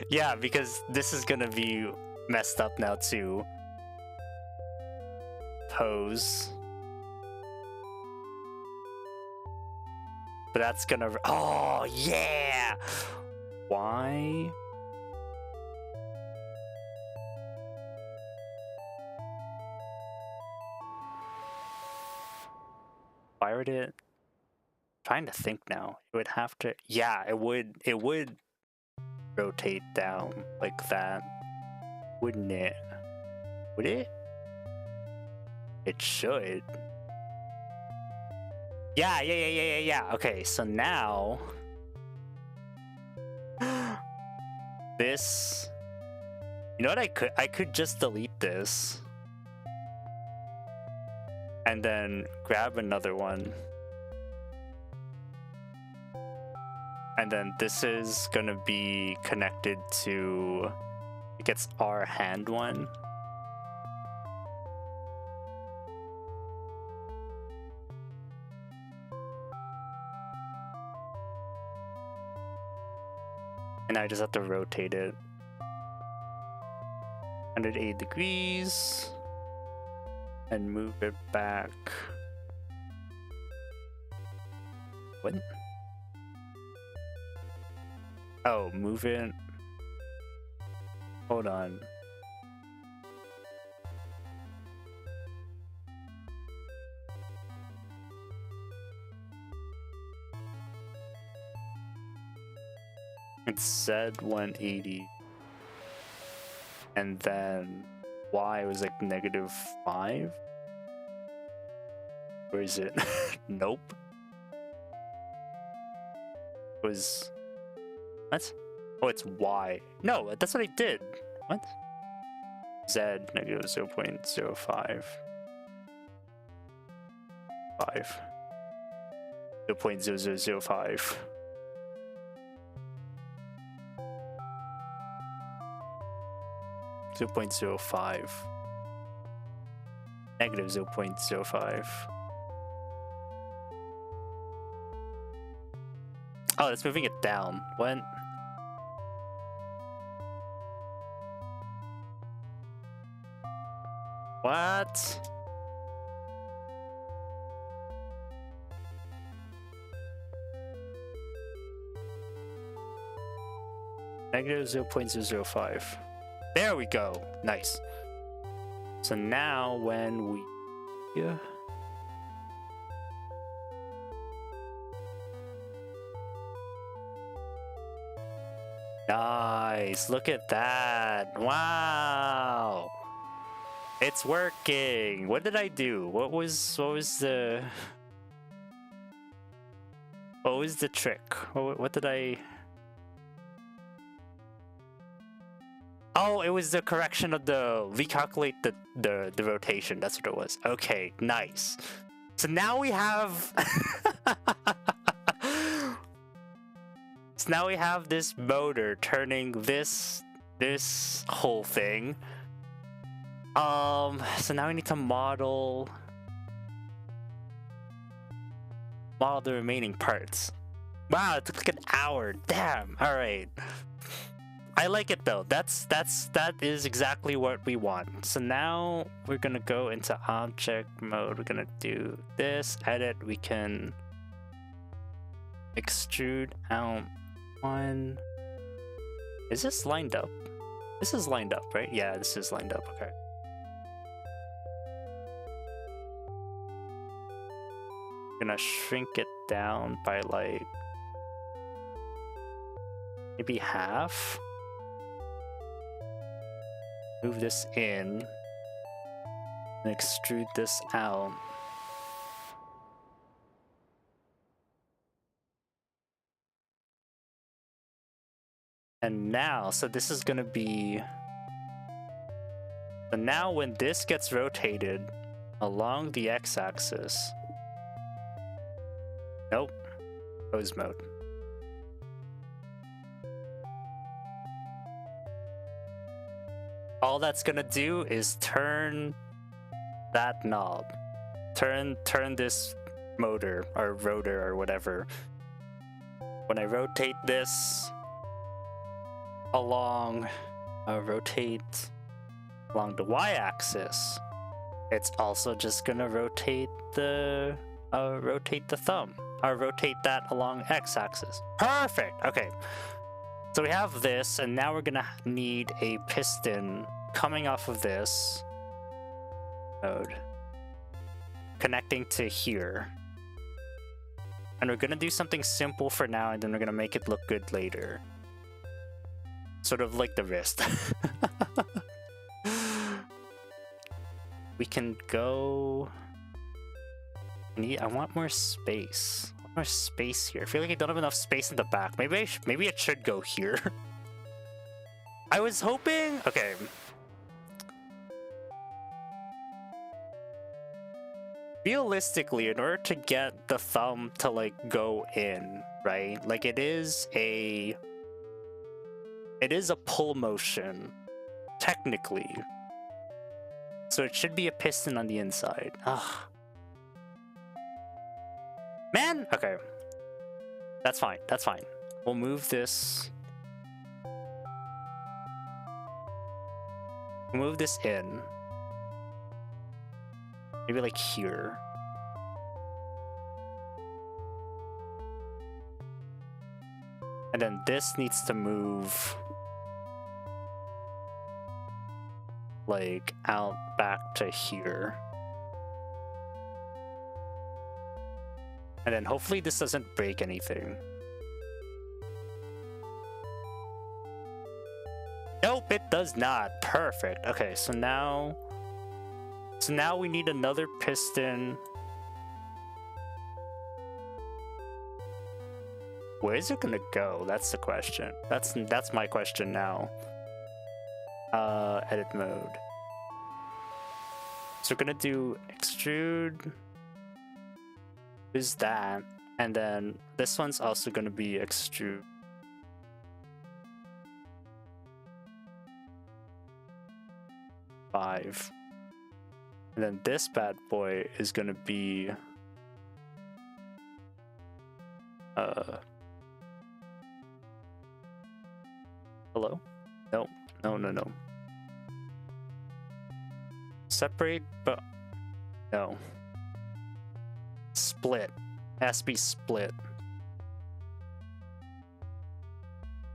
Yeah, because this is gonna be messed up now too. Pose. But that's gonna... Oh, yeah! Why? Why would it... I'm trying to think now. It would have to... Yeah, it would rotate down like that. Wouldn't it? Would it? It should. Yeah. Okay, so now this, you know what I could just delete this and then grab another one. And then this is gonna be connected to, it gets our hand one. And I just have to rotate it 180 degrees and move it back. What? Oh, move it. Hold on. It's Z 180, and then Y was like -5. Where is it? Nope. It was... What? Oh, it's Y. No, that's what I did. What? Z negative 0.05. 0.0005. -0.05. Negative 0.05. Oh, that's moving it down. What? What? Negative 0.005. There we go. Nice. So now when we... Yeah. Nice. Look at that. Wow. It's working. What did I do? What was the trick? What did I... Oh, it was the correction of the... Recalculate the rotation. That's what it was. Okay, nice. So now we have... So now we have this motor turning this whole thing. So now we need to model the remaining parts. Wow, it took like an hour. Damn. All right. I like it though. That is exactly what we want. So now we're gonna go into object mode. We're gonna do this, edit. We can extrude out one. Is this lined up? This is lined up, right? Yeah, this is lined up. Okay. Gonna shrink it down by like maybe half. Move this in and extrude this out. And now, so this is gonna be... So now when this gets rotated along the x-axis... Nope. Pose mode. All that's gonna do is turn that knob. Turn this motor or rotor or whatever. When I rotate this along, rotate along the y-axis, it's also just gonna rotate the thumb, or rotate that along x-axis. Perfect. Okay. So we have this, and now we're gonna need a piston coming off of this node, connecting to here. And we're gonna do something simple for now, and then we're gonna make it look good later. Sort of like the wrist. We can go... I want more space. I want more space here. I feel like I don't have enough space in the back. Maybe it should go here. I was hoping... Okay. Realistically, in order to get the thumb to like go in, right? Like it is a pull motion, technically. So it should be a piston on the inside. Ugh. Man! Okay. That's fine. That's fine. We'll move this. We'll move this in. Maybe like here. And then this needs to move like out back to here. And then hopefully this doesn't break anything. Nope, it does not. Perfect. Okay, so now we need another piston Where is it gonna go? That's the question. That's my question now. Edit mode. So we're gonna do extrude. Is that, and then this one's also gonna be extrude. Five. And then this bad boy is gonna be hello? No. Separate, but no. Split. It has to be split.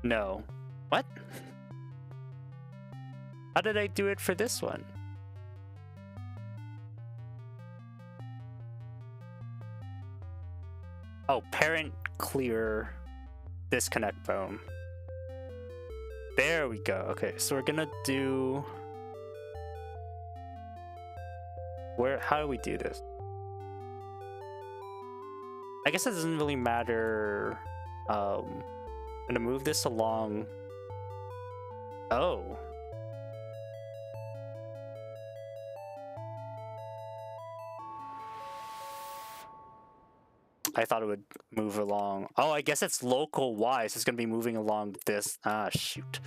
No. What? How did I do it for this one? Oh, parent clear disconnect bone. There we go. Okay, so we're gonna do... How do we do this? I guess it doesn't really matter. I'm gonna move this along. Oh. I thought it would move along. Oh, I guess it's local Y, so it's gonna be moving along this. Ah, shoot.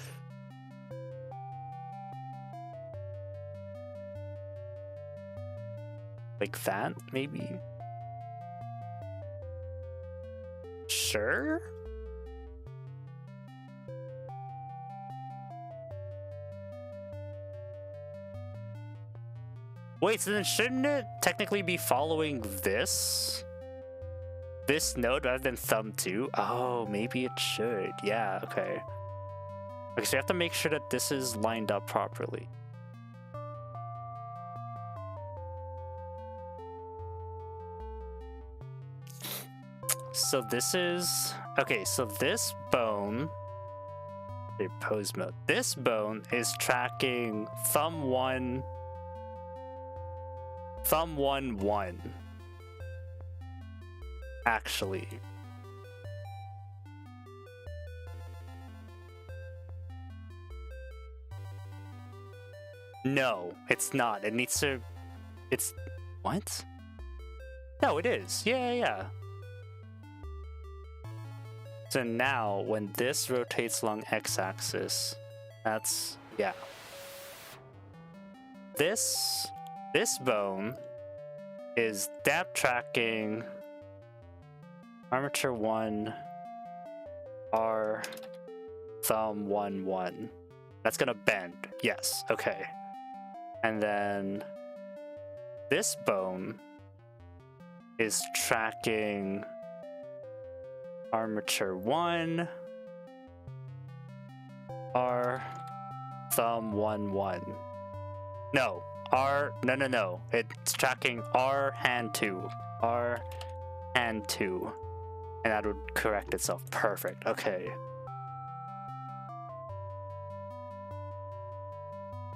Like that, maybe? Sure? Wait, so then shouldn't it technically be following this node rather than thumb 2? Oh, maybe it should. Yeah, okay. Okay, so you have to make sure that this is lined up properly. So this is... Okay, so this bone... Pose mode. This bone is tracking thumb 1... Thumb 1, 1. Actually. No, it's not. It needs to... It's... What? No, it is. Yeah. So now, when this rotates along x-axis, that's... Yeah. This bone is depth tracking armature 1 R thumb 1 1. That's gonna bend. Yes, okay. And then this bone is tracking armature 1 R thumb 1 1. No. No. It's tracking R hand 2. R hand 2. And that would correct itself. Perfect. Okay.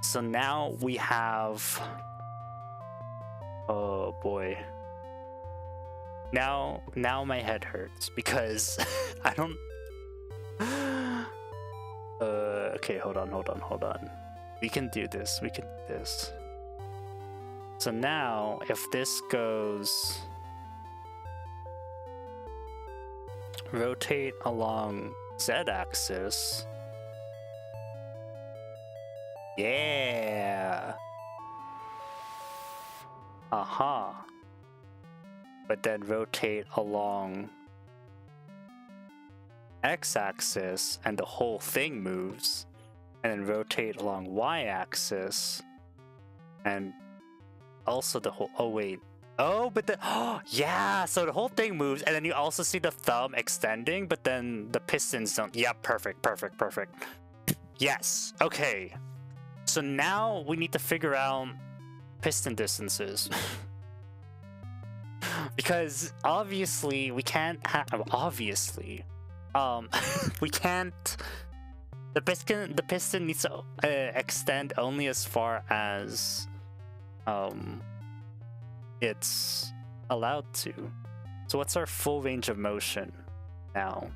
So now we have... Oh boy. Now my head hurts because I don't... Okay, hold on. We can do this. So now, if this goes... Rotate along Z-axis. Yeah! Aha! But then rotate along X-axis and the whole thing moves. And then rotate along Y-axis and also the whole... Oh, wait. Oh, but the... Oh, yeah! So the whole thing moves, and then you also see the thumb extending, but then the pistons don't... Yeah, perfect. Yes! Okay. So now we need to figure out piston distances. Because obviously we can't have... Obviously. We can't... The piston needs to extend only as far as... it's allowed to. So what's our full range of motion now?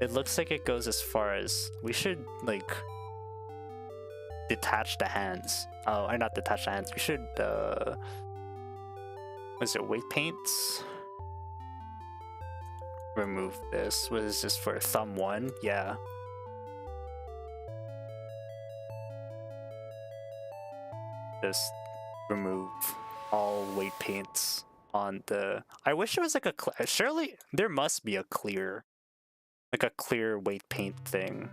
It looks like it goes as far as we should like detach the hands. Oh, or not detach the hands. We should was it weight paints? Remove this. What is this for? Thumb 1? Yeah. Just remove all weight paints on the. I wish it was like a. Surely there must be a clear, like a clear weight paint thing.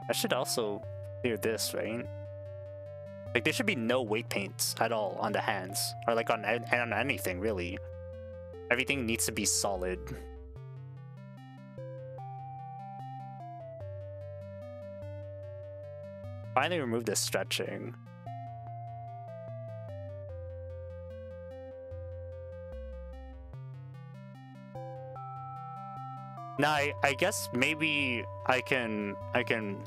I should also clear this, right? Like there should be no weight paints at all on the hands, or like on anything really. Everything needs to be solid. Finally remove the stretching. Now I guess maybe I can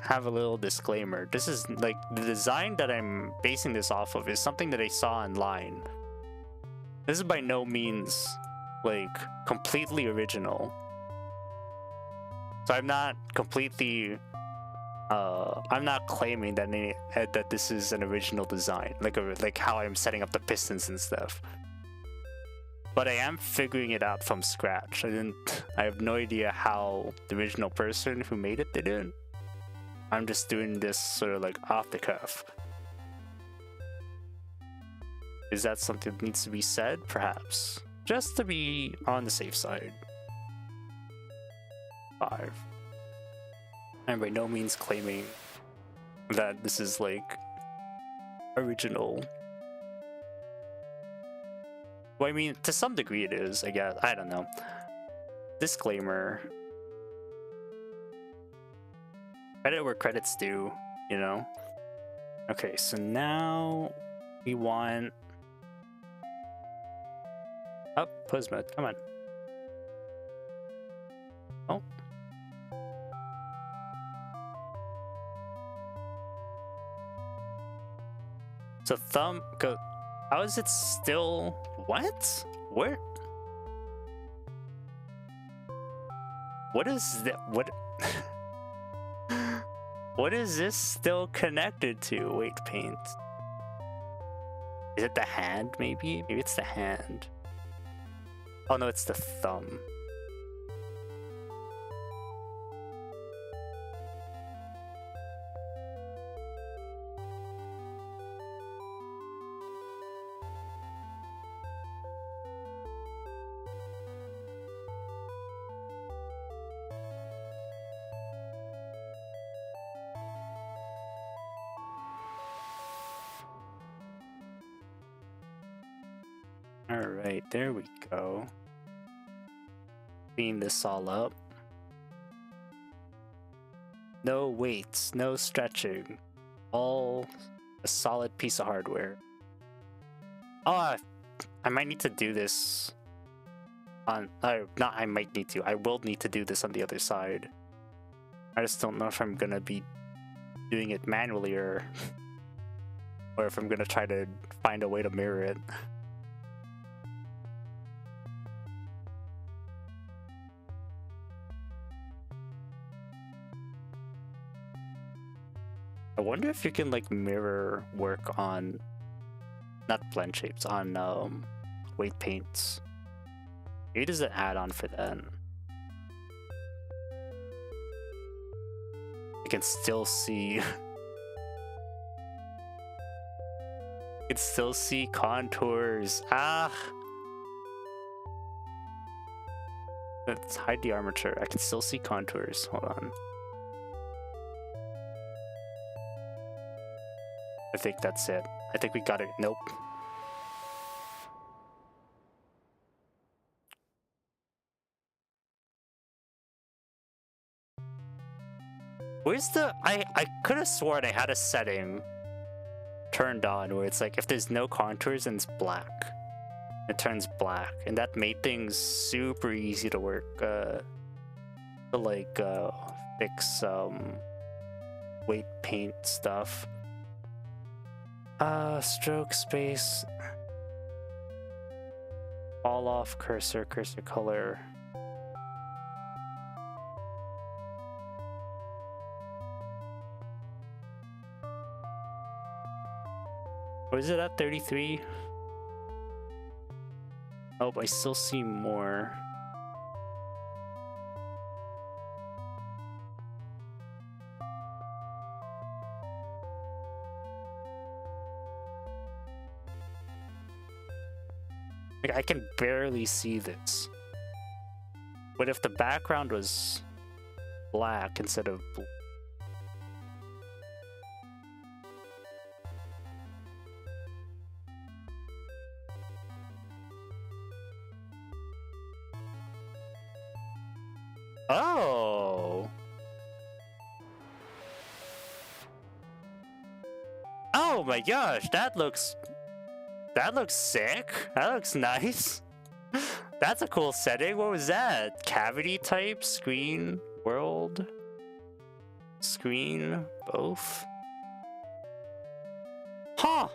have a little disclaimer. This is like the design that I'm basing this off of is something that I saw online. This is by no means like completely original. So I'm not completely I'm not claiming that this is an original design, like how I'm setting up the pistons and stuff. But I am figuring it out from scratch. I have no idea how the original person who made it did it. I'm just doing this sort of like off the cuff. Is that something that needs to be said? Perhaps. Just to be on the safe side. 5. I'm by no means claiming that this is like original. Well, I mean, to some degree it is, I guess. I don't know. Disclaimer. Credit where credit's due, you know? Okay, so now we want... Oh, pose mode, come on. Oh. So thumb go... How is it still... What? Where? What is that? What? What is this still connected to? Weight paint. Is it the hand, maybe? Maybe it's the hand. Oh no, it's the thumb. Alright, there we go. Clean this all up. No weights, no stretching. All a solid piece of hardware. Oh, I might need to do this on... not I might need to. I will need to do this on the other side. I just don't know if I'm gonna be doing it manually or if I'm gonna try to find a way to mirror it. I wonder if you can like mirror work on, not blend shapes, on weight paints. Maybe there's an add-on for that. You can still see you can still see contours. Ah, let's hide the armature. I can still see contours. Hold on. I think that's it. I think we got it. Nope. Where's the... I could have sworn I had a setting turned on where it's like if there's no contours and it's black. It turns black. And that made things super easy to work. To like fix weight paint stuff. Stroke space, fall off cursor color. Or is it at 33? Oh, I still see more. Like, I can barely see this. What if the background was black instead of blue? Oh! Oh my gosh, that looks sick. That looks nice. That's a cool setting. What was that? Cavity type, screen, world, screen, both. Huh.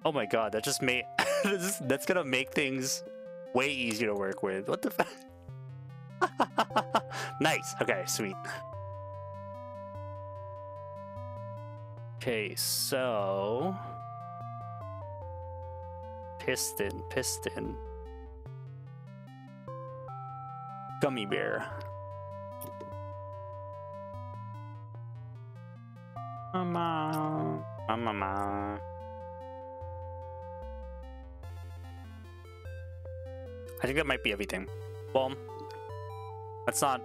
Oh my god, that just made that's gonna make things way easier to work with. What the fuck? Nice. Okay, sweet. Okay, so piston, gummy bear. Mama. I think that might be everything. Well, let's not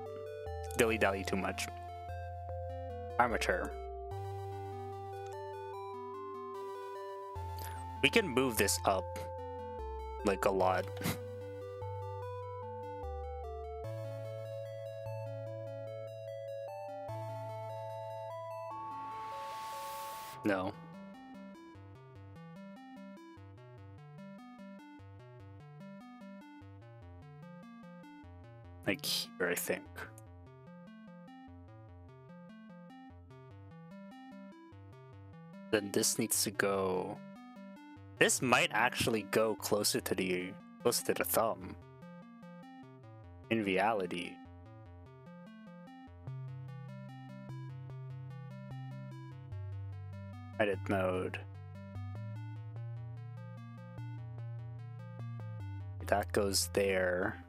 dilly-dally too much. Armature. We can move this up, like, a lot. No. Like here, I think. Then this needs to go. This might actually go closer to the thumb. In reality. Edit mode. That goes there.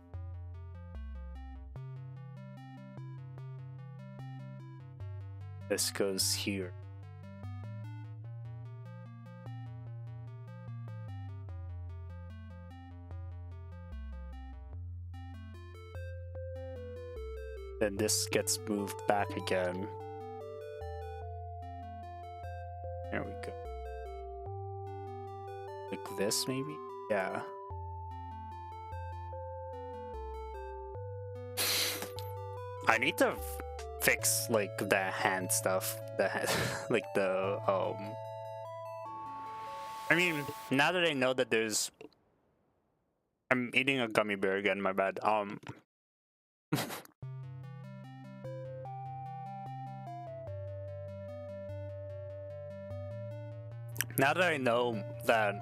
This goes here. Then this gets moved back again. There we go. Like this, maybe? Yeah. I need to fix like the hand stuff. Like the I mean, now that I know that there's I'm eating a gummy bear again, my bad. Now that I know that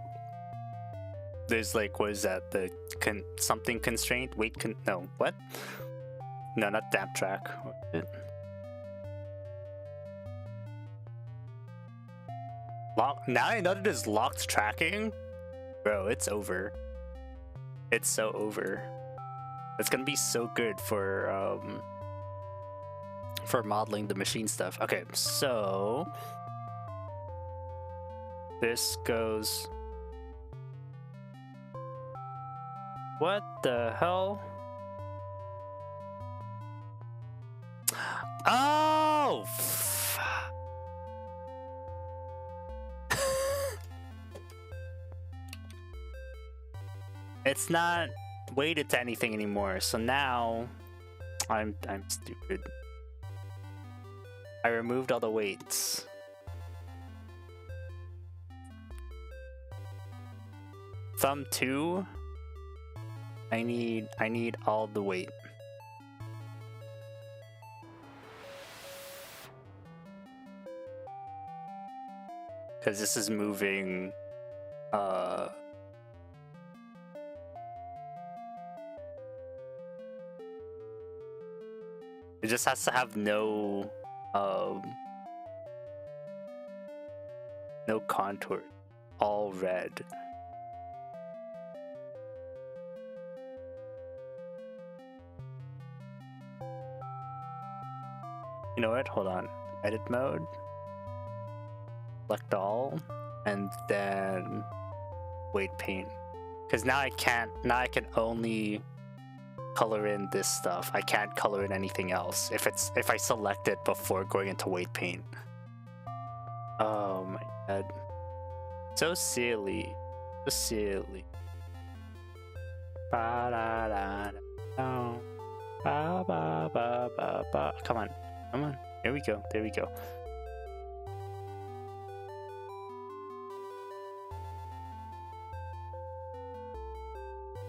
there's like, what is that? The something constraint? Weight no, what? No, not damp track. What is it? Now I know that there's locked tracking. Bro, it's over. It's so over. It's gonna be so good for modeling the machine stuff. Okay, so this goes. What the hell? Oh! It's not weighted to anything anymore, so now I'm stupid. I removed all the weights. Thumb 2. I need all the weight. Because this is moving it just has to have no No contour. All red. You know what? Hold on. Edit mode. Select all. And then weight paint. Because now I can't. Now I can only color in this stuff. I can't color in anything else if I select it before going into weight paint. Oh my god. So silly. So silly. Ba da da da. Ba ba ba ba ba. Come on. Come on. There we go. There we go.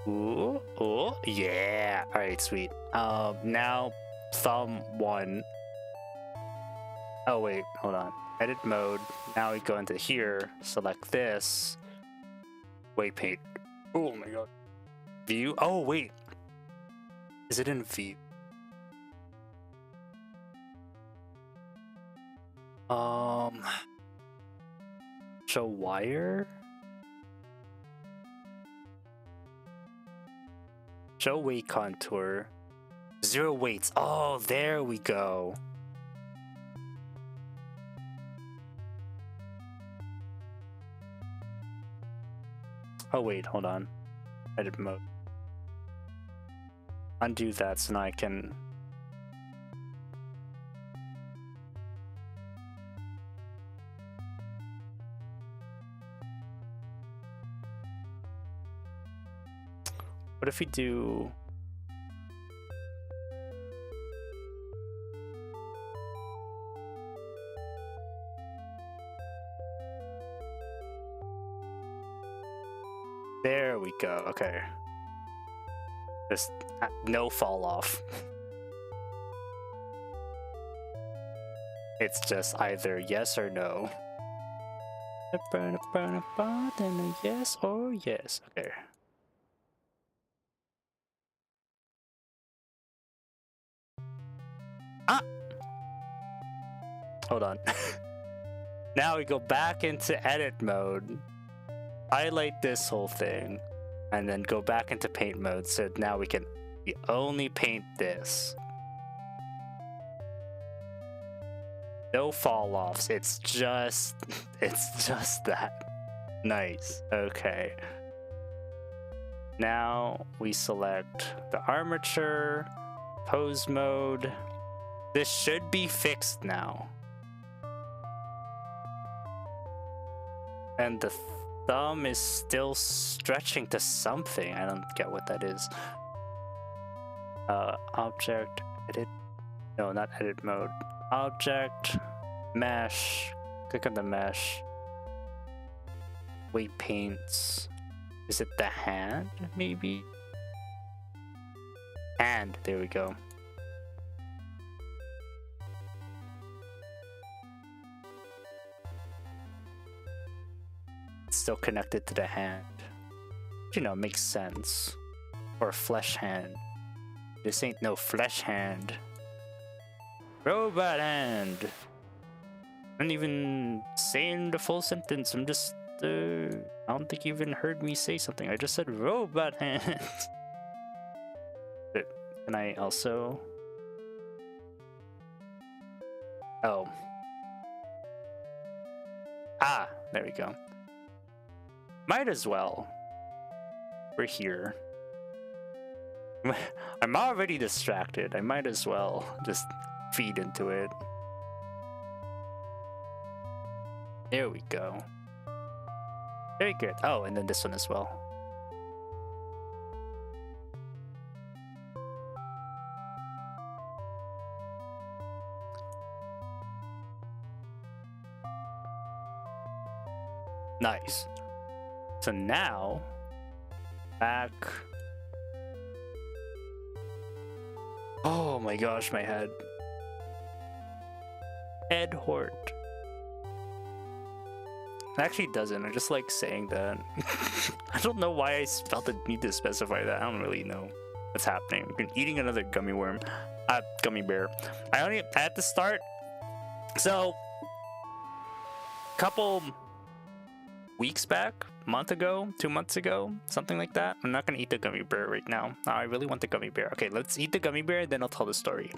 Ooh, oh, yeah. All right, sweet. Now thumb 1. Oh wait, hold on. Edit mode. Now we go into here. Select this. Weight paint. Oh my god. View. Oh wait. Is it in view? Show wire. Show weight contour. 0 weights. Oh, there we go. Oh wait, hold on. Edit mode. Undo that so now I can. What if we do... There we go, okay. Just no fall off. It's just either yes or no. Then a yes or yes. Okay. Ah! Hold on. Now we go back into edit mode. Highlight this whole thing. And then go back into paint mode. So now we only paint this. No fall offs. It's just that. Nice. Okay. Now we select the armature, pose mode. This should be fixed now. And the thumb is still stretching to something. I don't get what that is. Object, edit. No, not edit mode. Object, mesh. Click on the mesh. Weight paints. Is it the hand, maybe? Hand, there we go. It's still connected to the hand. You know, makes sense. Or a flesh hand. This ain't no flesh hand. Robot hand. I'm not even saying the full sentence. I'm just, I don't think you even heard me say something. I just said robot hand. Can I also? Oh. Ah, there we go. Might as well. We're here. I'm already distracted. I might as well just feed into it. There we go. Very good. Oh, and then this one as well. Nice. So now, back. Oh my gosh, my head. Head hort. It actually doesn't. I just like saying that. I don't know why I felt the need to specify that. I don't really know what's happening. I've been eating another gummy worm. Gummy bear. I had to start. So, couple weeks back, month ago, 2 months ago, something like that. I'm not gonna eat the gummy bear right now. I really want the gummy bear. Okay, let's eat the gummy bear, then I'll tell the story.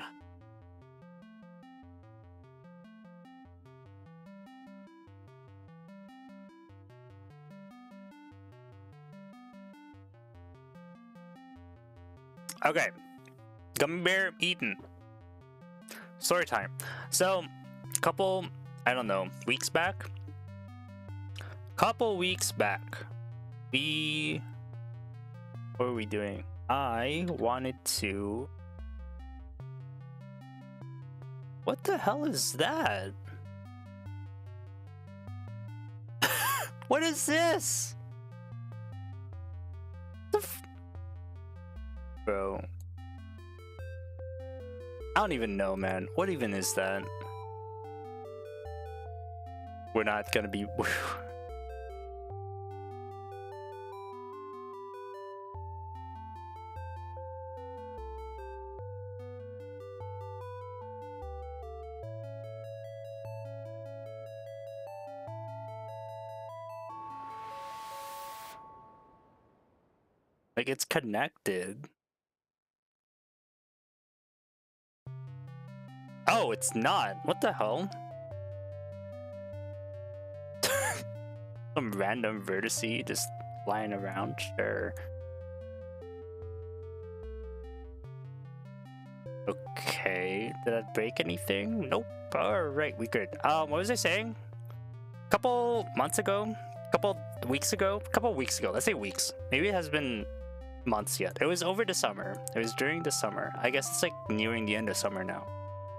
Okay, gummy bear eaten. Story time. So, couple, I don't know, weeks back? Couple weeks back, what were we doing? I wanted to... What the hell is that? What is this? Bro. I don't even know, man. What even is that? We're not gonna be... Like, it's connected. Oh, it's not. What the hell? Some random vertice just flying around. Sure. Okay. Did I break anything? Nope. Alright, we good. What was I saying? Couple months ago? Couple weeks ago? Let's say weeks. Maybe it has been months yet. It was over the summer. It was during the summer. I guess it's like nearing the end of summer now.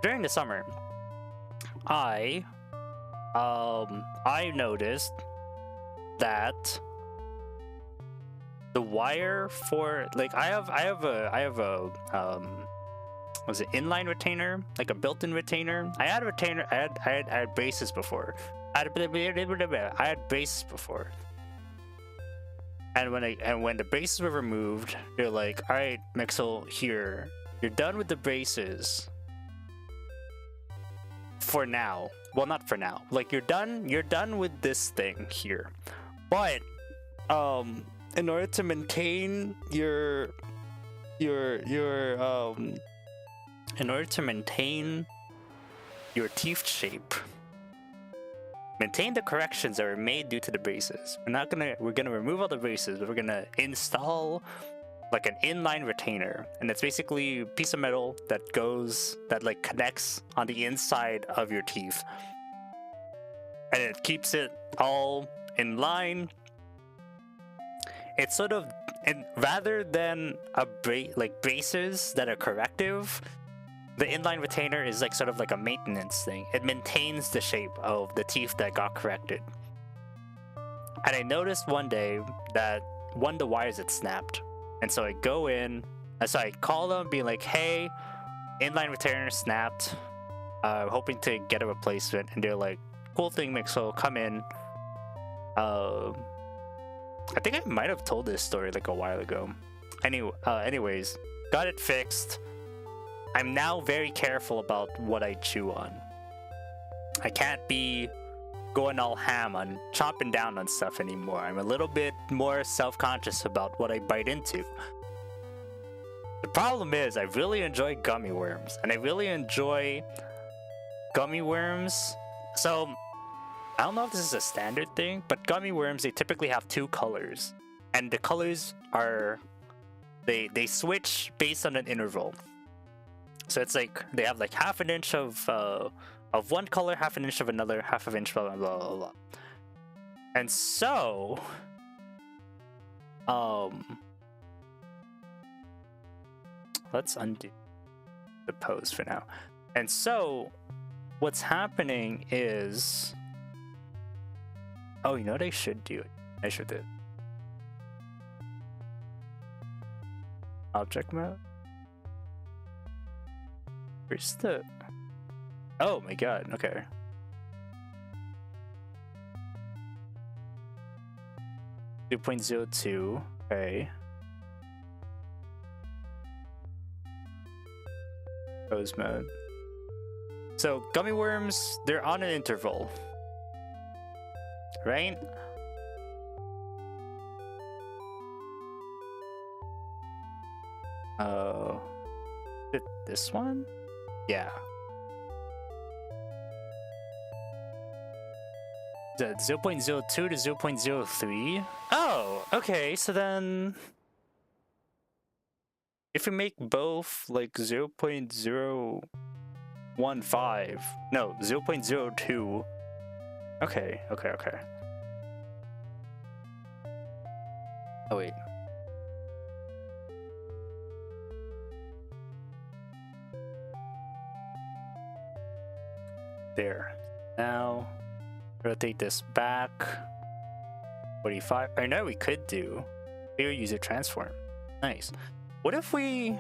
During the summer, I noticed that the wire for, like, I have a was it inline retainer, like a built-in retainer. I had a retainer. I had braces before. I had braces before. And when the braces were removed, they're like, all right, Mixel, here, you're done with the braces. For now. Well, not for now. Like, you're done with this thing here. But in order to maintain your teeth shape, maintain the corrections that were made due to the braces. We're gonna remove all the braces, but we're gonna install like an inline retainer, and it's basically a piece of metal that like connects on the inside of your teeth, and it keeps it all in line. It's sort of, and rather than like braces that are corrective, the inline retainer is like sort of like a maintenance thing. It maintains the shape of the teeth that got corrected. And I noticed one day that one of the wires had snapped. And so I go in, so I call them, being like, hey, inline retainer snapped. Hoping to get a replacement. And they're like, cool thing, Mixel, come in. I think I might have told this story like a while ago. Anyways, got it fixed. I'm now very careful about what I chew on. I can't be going all ham on chomping down on stuff anymore. I'm a little bit more self-conscious about what I bite into. The problem is I really enjoy gummy worms, and I really enjoy gummy worms. So I don't know if this is a standard thing, but gummy worms, they typically have two colors, and the colors are they switch based on an interval. So it's like they have like half an inch of one color, half an inch of another, half an inch, blah blah blah blah blah. And so let's undo the pose for now. And so what's happening is, oh, you know what I should do? I should do object mode. Where's the... Oh my god, okay. .02, okay. Pose mode. So, gummy worms, they're on an interval. Right? Is it this one? Yeah. The 0.02 to 0.03? Oh, okay, so then if you make both like 0.015, no, 0.02. Okay. Oh wait. There. Now rotate this back 45. I know we could do clear user transform. Nice. What if we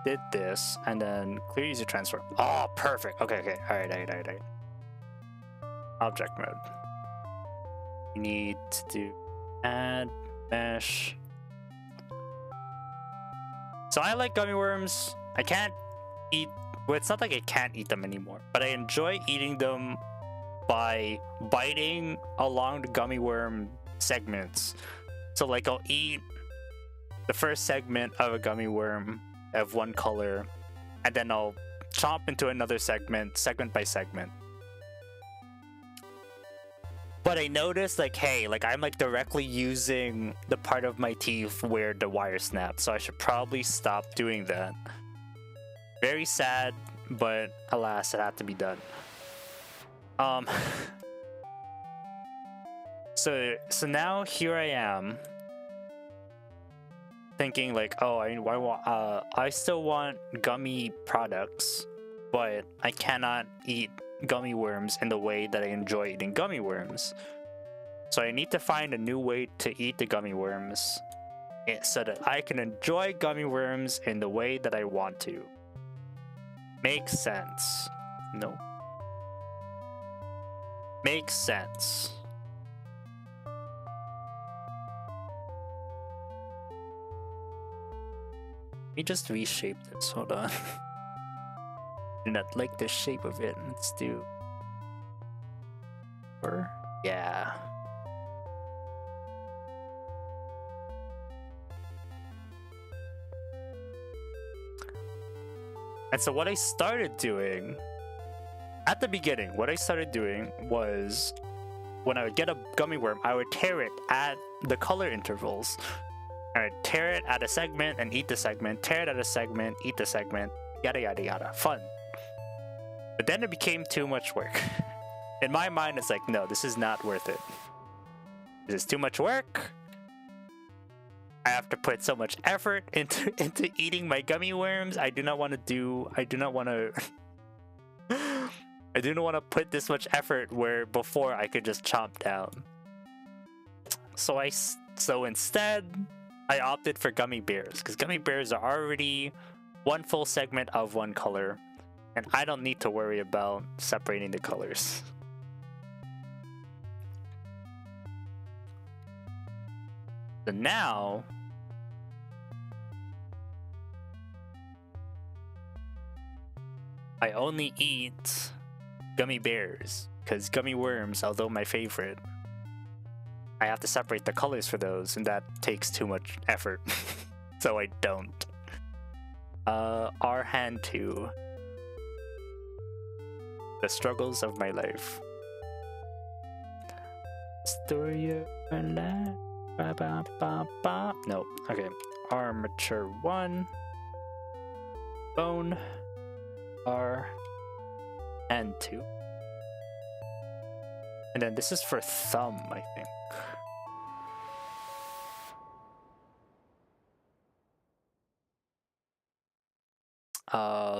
did this and then clear user transform? Oh, perfect. Okay. All right. Object mode. We need to do add mesh. So I like gummy worms. I can't eat. Well, it's not like I can't eat them anymore, but I enjoy eating them by biting along the gummy worm segments. So like I'll eat the first segment of a gummy worm of one color, and then I'll chomp into another segment by segment. But I noticed like, hey, like I'm like directly using the part of my teeth where the wire snapped, so I should probably stop doing that. Very sad, but alas, it had to be done. So now here I am thinking like, oh, I still want gummy products, but I cannot eat gummy worms in the way that I enjoy eating gummy worms. So I need to find a new way to eat the gummy worms so that I can enjoy gummy worms in the way that I want to. Makes sense. No. Makes sense. Let me just reshape this. Hold on. Do not like the shape of it. Let's do. Or yeah. And so what I started doing at the beginning, was when I would get a gummy worm, I would tear it at the color intervals. I would tear it at a segment and eat the segment, tear it at a segment, eat the segment, yada yada yada. Fun. But then it became too much work. In my mind, it's like, no, this is not worth it. This is too much work. I have to put so much effort into eating my gummy worms. I do not want to put this much effort where before I could just chomp down. So instead I opted for gummy bears, because gummy bears are already one full segment of one color, and I don't need to worry about separating the colors. So now I only eat gummy bears, because gummy worms, although my favorite, I have to separate the colors for those, and that takes too much effort. So I don't. Our hand 2. The struggles of my life. Story of my life. Ba, ba, ba, ba. No, okay. Armature 1. Bone. R. And 2. And then this is for thumb, I think.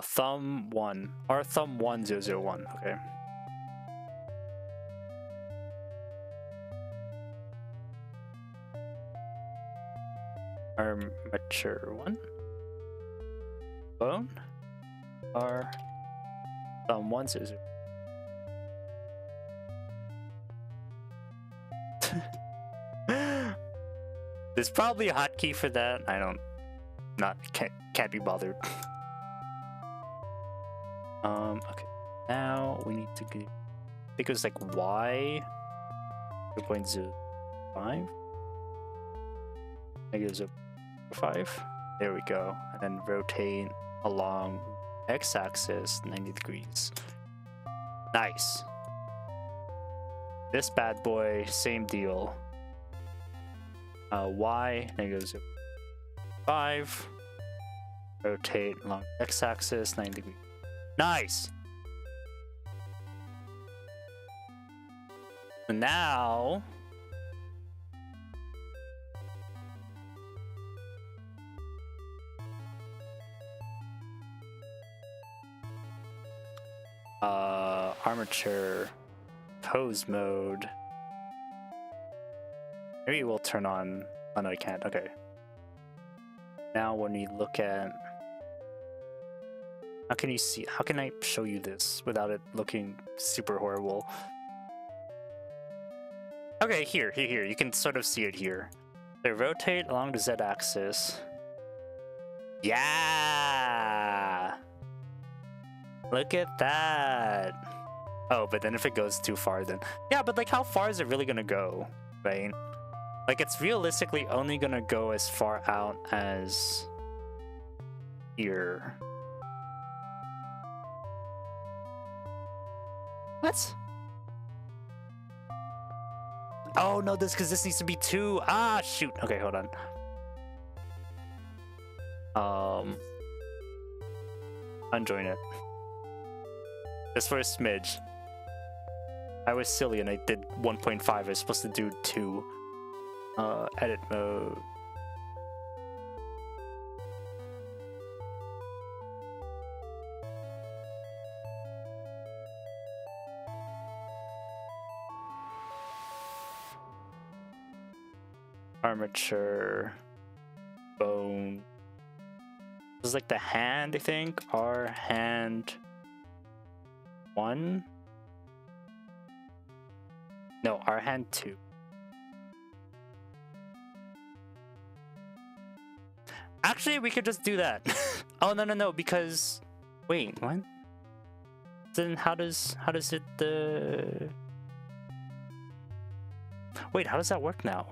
Thumb 1. Or thumb 1001, okay. Armature 1. Bone. R. Thumb 100. There's probably a hotkey for that. I don't. Can't be bothered. Okay. Now we need to get. I think it was like Y 0.05. Negative 0.5. There we go. And then rotate along x-axis 90 degrees. Nice. This bad boy, same deal. Y, -0.5. Rotate along x-axis 90 degrees. Nice! So now... armature pose mode. Maybe we'll turn on... Oh no, I can't. Okay. Now when we look at... How can you see? How can I show you this without it looking super horrible? Okay, here. You can sort of see it here. They rotate along the z-axis. Yeah! Look at that! Oh, but then if it goes too far, then... Yeah, but like, how far is it really gonna go, right? Like, it's realistically only gonna go as far out as... here. What? Oh, no, because this needs to be 2. Ah, shoot. Okay, hold on. Unjoin it. Just for a smidge. I was silly and I did 1.5. I was supposed to do 2. Edit mode. Armature. Bone. This is like the hand, I think. Our hand 1. No, our hand 2. Actually, we could just do that. Oh no, because wait, what? Then how does it wait, how does that work now?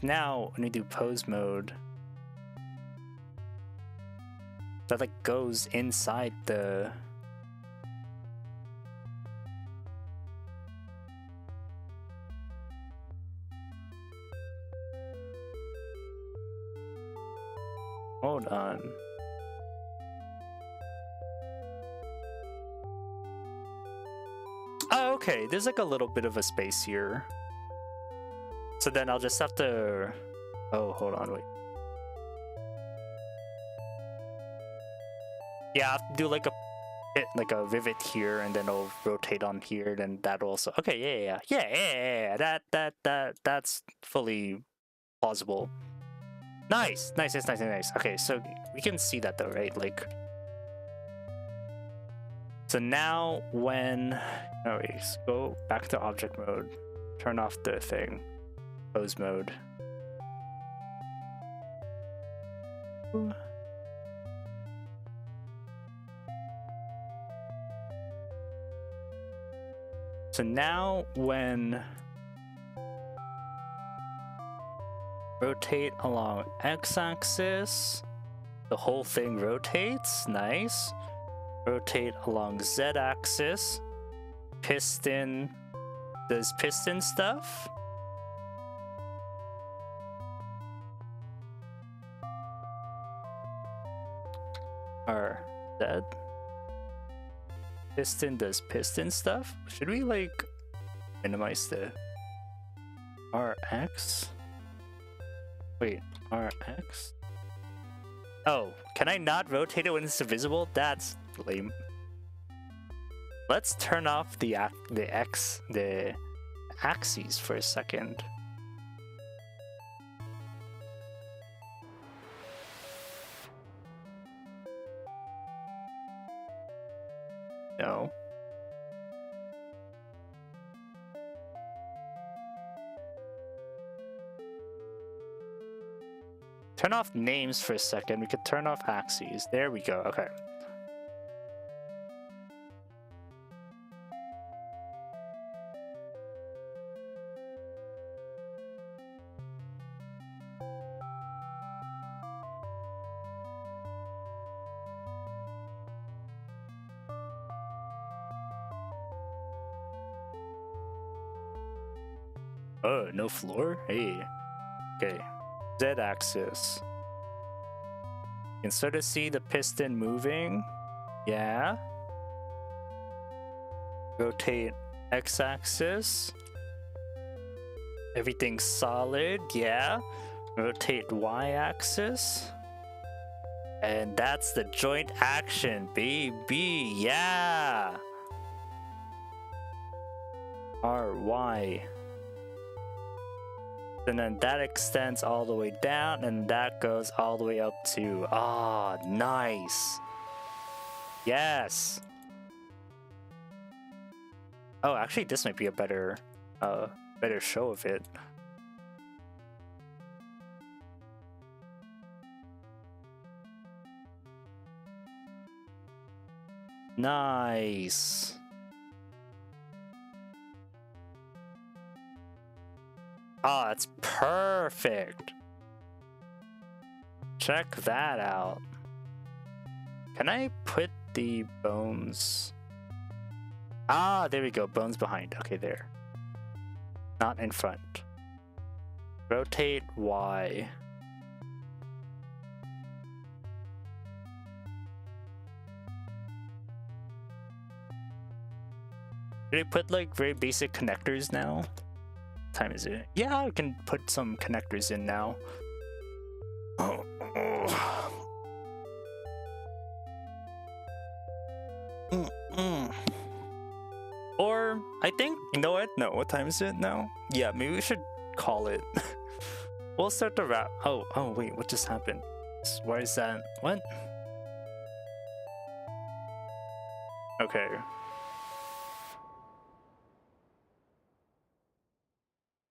Now when we do pose mode, that like goes inside the... Hold on. Oh, okay, there's like a little bit of a space here. So then I'll just have to... Oh, hold on, wait. Yeah, I have to do like a rivet here, and then it'll rotate on here, then that'll also... Okay, yeah. That's fully plausible. Nice. Okay, so we can see that though, right? Like... So now when... Oh, wait, go back to object mode. Turn off the thing. Pose mode. So now when rotate along x-axis, the whole thing rotates. Nice. Rotate along z-axis. Piston does piston stuff. R Z. Piston does piston stuff. Should we like minimize the RX? Wait, RX? Oh, can I not rotate it when it's invisible? That's lame. Let's turn off the axes for a second. No. Turn off names for a second. We could turn off axes. There we go. Okay. Oh, no floor? Hey. Okay. Z-axis. You can sort of see the piston moving. Yeah. Rotate x-axis. Everything's solid. Yeah. Rotate y-axis. And that's the joint action, baby. Yeah. R, Y. And then that extends all the way down, and that goes all the way up to, nice. Yes. Oh, actually, this might be a better show of it. Nice. Oh, that's perfect. Check that out. Can I put the bones? Ah, there we go. Bones behind. Okay, there. Not in front. Rotate Y. Did I put like very basic connectors now? What time is it? Yeah, I can put some connectors in now. Oh. Or I think, you know what? No, what time is it now? Yeah, maybe we should call it. We'll start the wrap. Oh, wait, what just happened? Why is that? What? Okay.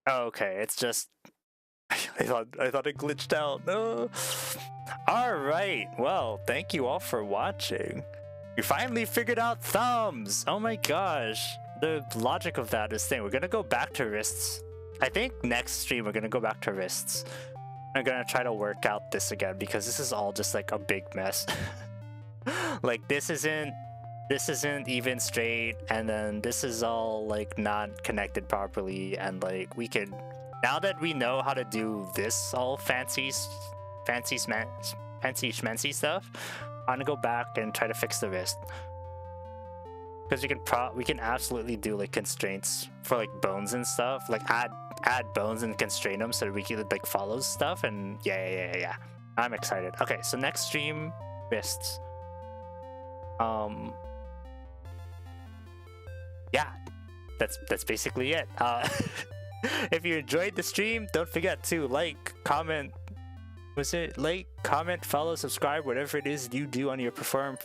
Oh, okay, it's just I thought it glitched out. No. All right. Well, thank you all for watching. We finally figured out thumbs. Oh my gosh. The logic of that is thing. We're gonna go back to wrists. I think next stream we're gonna go back to wrists. I'm gonna try to work out this again because this is all just like a big mess. Like this isn't even straight, and then this is all like not connected properly, and like we could, now that we know how to do this all fancy schmancy stuff, I'm gonna go back and try to fix the wrist, because we can absolutely do like constraints for like bones and stuff, like add bones and constrain them so that we can like follow stuff. And yeah, I'm excited. Okay, so next stream, wrists. Yeah, that's basically it. If you enjoyed the stream, don't forget to like, comment, follow, subscribe, whatever it is you do on your preferred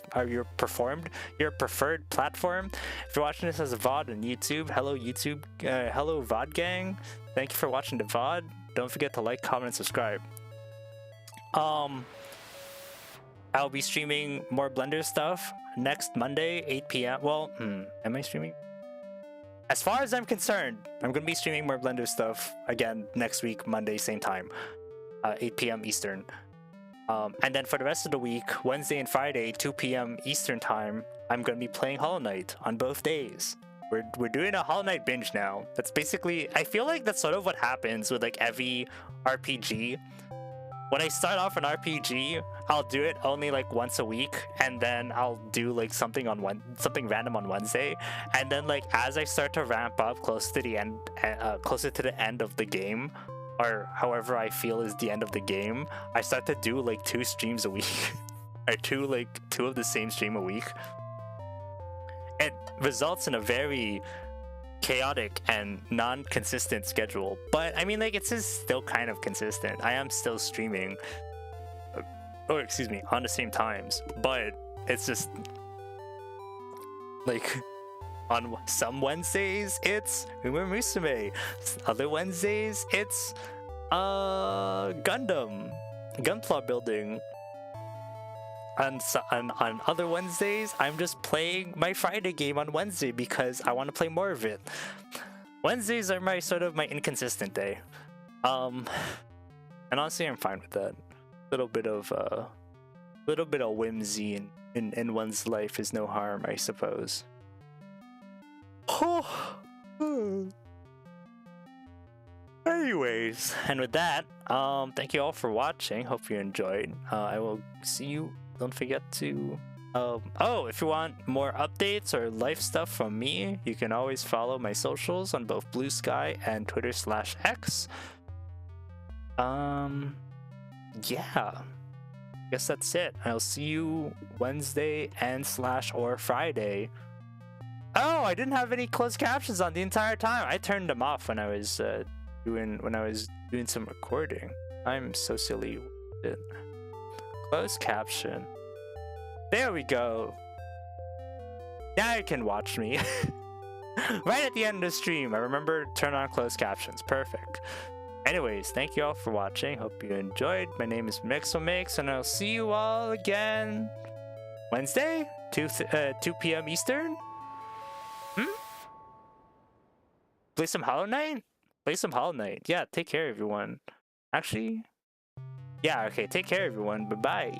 platform. If you're watching this as a VOD on YouTube, hello YouTube, hello VOD gang. Thank you for watching the VOD. Don't forget to like, comment, and subscribe. I'll be streaming more Blender stuff next Monday, 8 p.m. Well, am I streaming? As far as I'm concerned, I'm going to be streaming more Blender stuff again next week, Monday, same time, 8 p.m. Eastern. And then for the rest of the week, Wednesday and Friday, 2 p.m. Eastern time, I'm going to be playing Hollow Knight on both days. We're doing a Hollow Knight binge now. That's basically, I feel like that's sort of what happens with like every RPG. When I start off an RPG, I'll do it only like once a week, and then I'll do like something random on Wednesday, and then like as I start to ramp up closer to the end of the game, or however I feel is the end of the game, I start to do like 2 streams a week, or two of the same stream a week. It results in a very chaotic and non-consistent schedule, but I mean, like, it's still kind of consistent. I am still streaming, on the same times, but it's just like on some Wednesdays it's Uma Musume, other Wednesdays it's Gunpla building, and on other Wednesdays I'm just playing my Friday game on Wednesday because I want to play more of it. Wednesdays are my inconsistent day, and honestly I'm fine with that. Little bit of whimsy in one's life is no harm, I suppose. Anyways, and with that, thank you all for watching. Hope you enjoyed. I will see you. Don't forget to oh, if you want more updates or life stuff from me, you can always follow my socials on both Blue Sky and Twitter/X. Yeah, guess that's it. I'll see you Wednesday and/or Friday. Oh, I didn't have any closed captions on the entire time. I turned them off when I was doing some recording. I'm so silly with it. Closed caption. There we go. Now you can watch me. Right at the end of the stream, I remember turn on closed captions. Perfect. Anyways, thank you all for watching. Hope you enjoyed. My name is Mixomix, and I'll see you all again Wednesday, 2 p.m. Eastern. Play some Hollow Knight? Play some Hollow Knight. Yeah, take care, everyone. Actually, yeah, okay, take care, everyone. Bye-bye.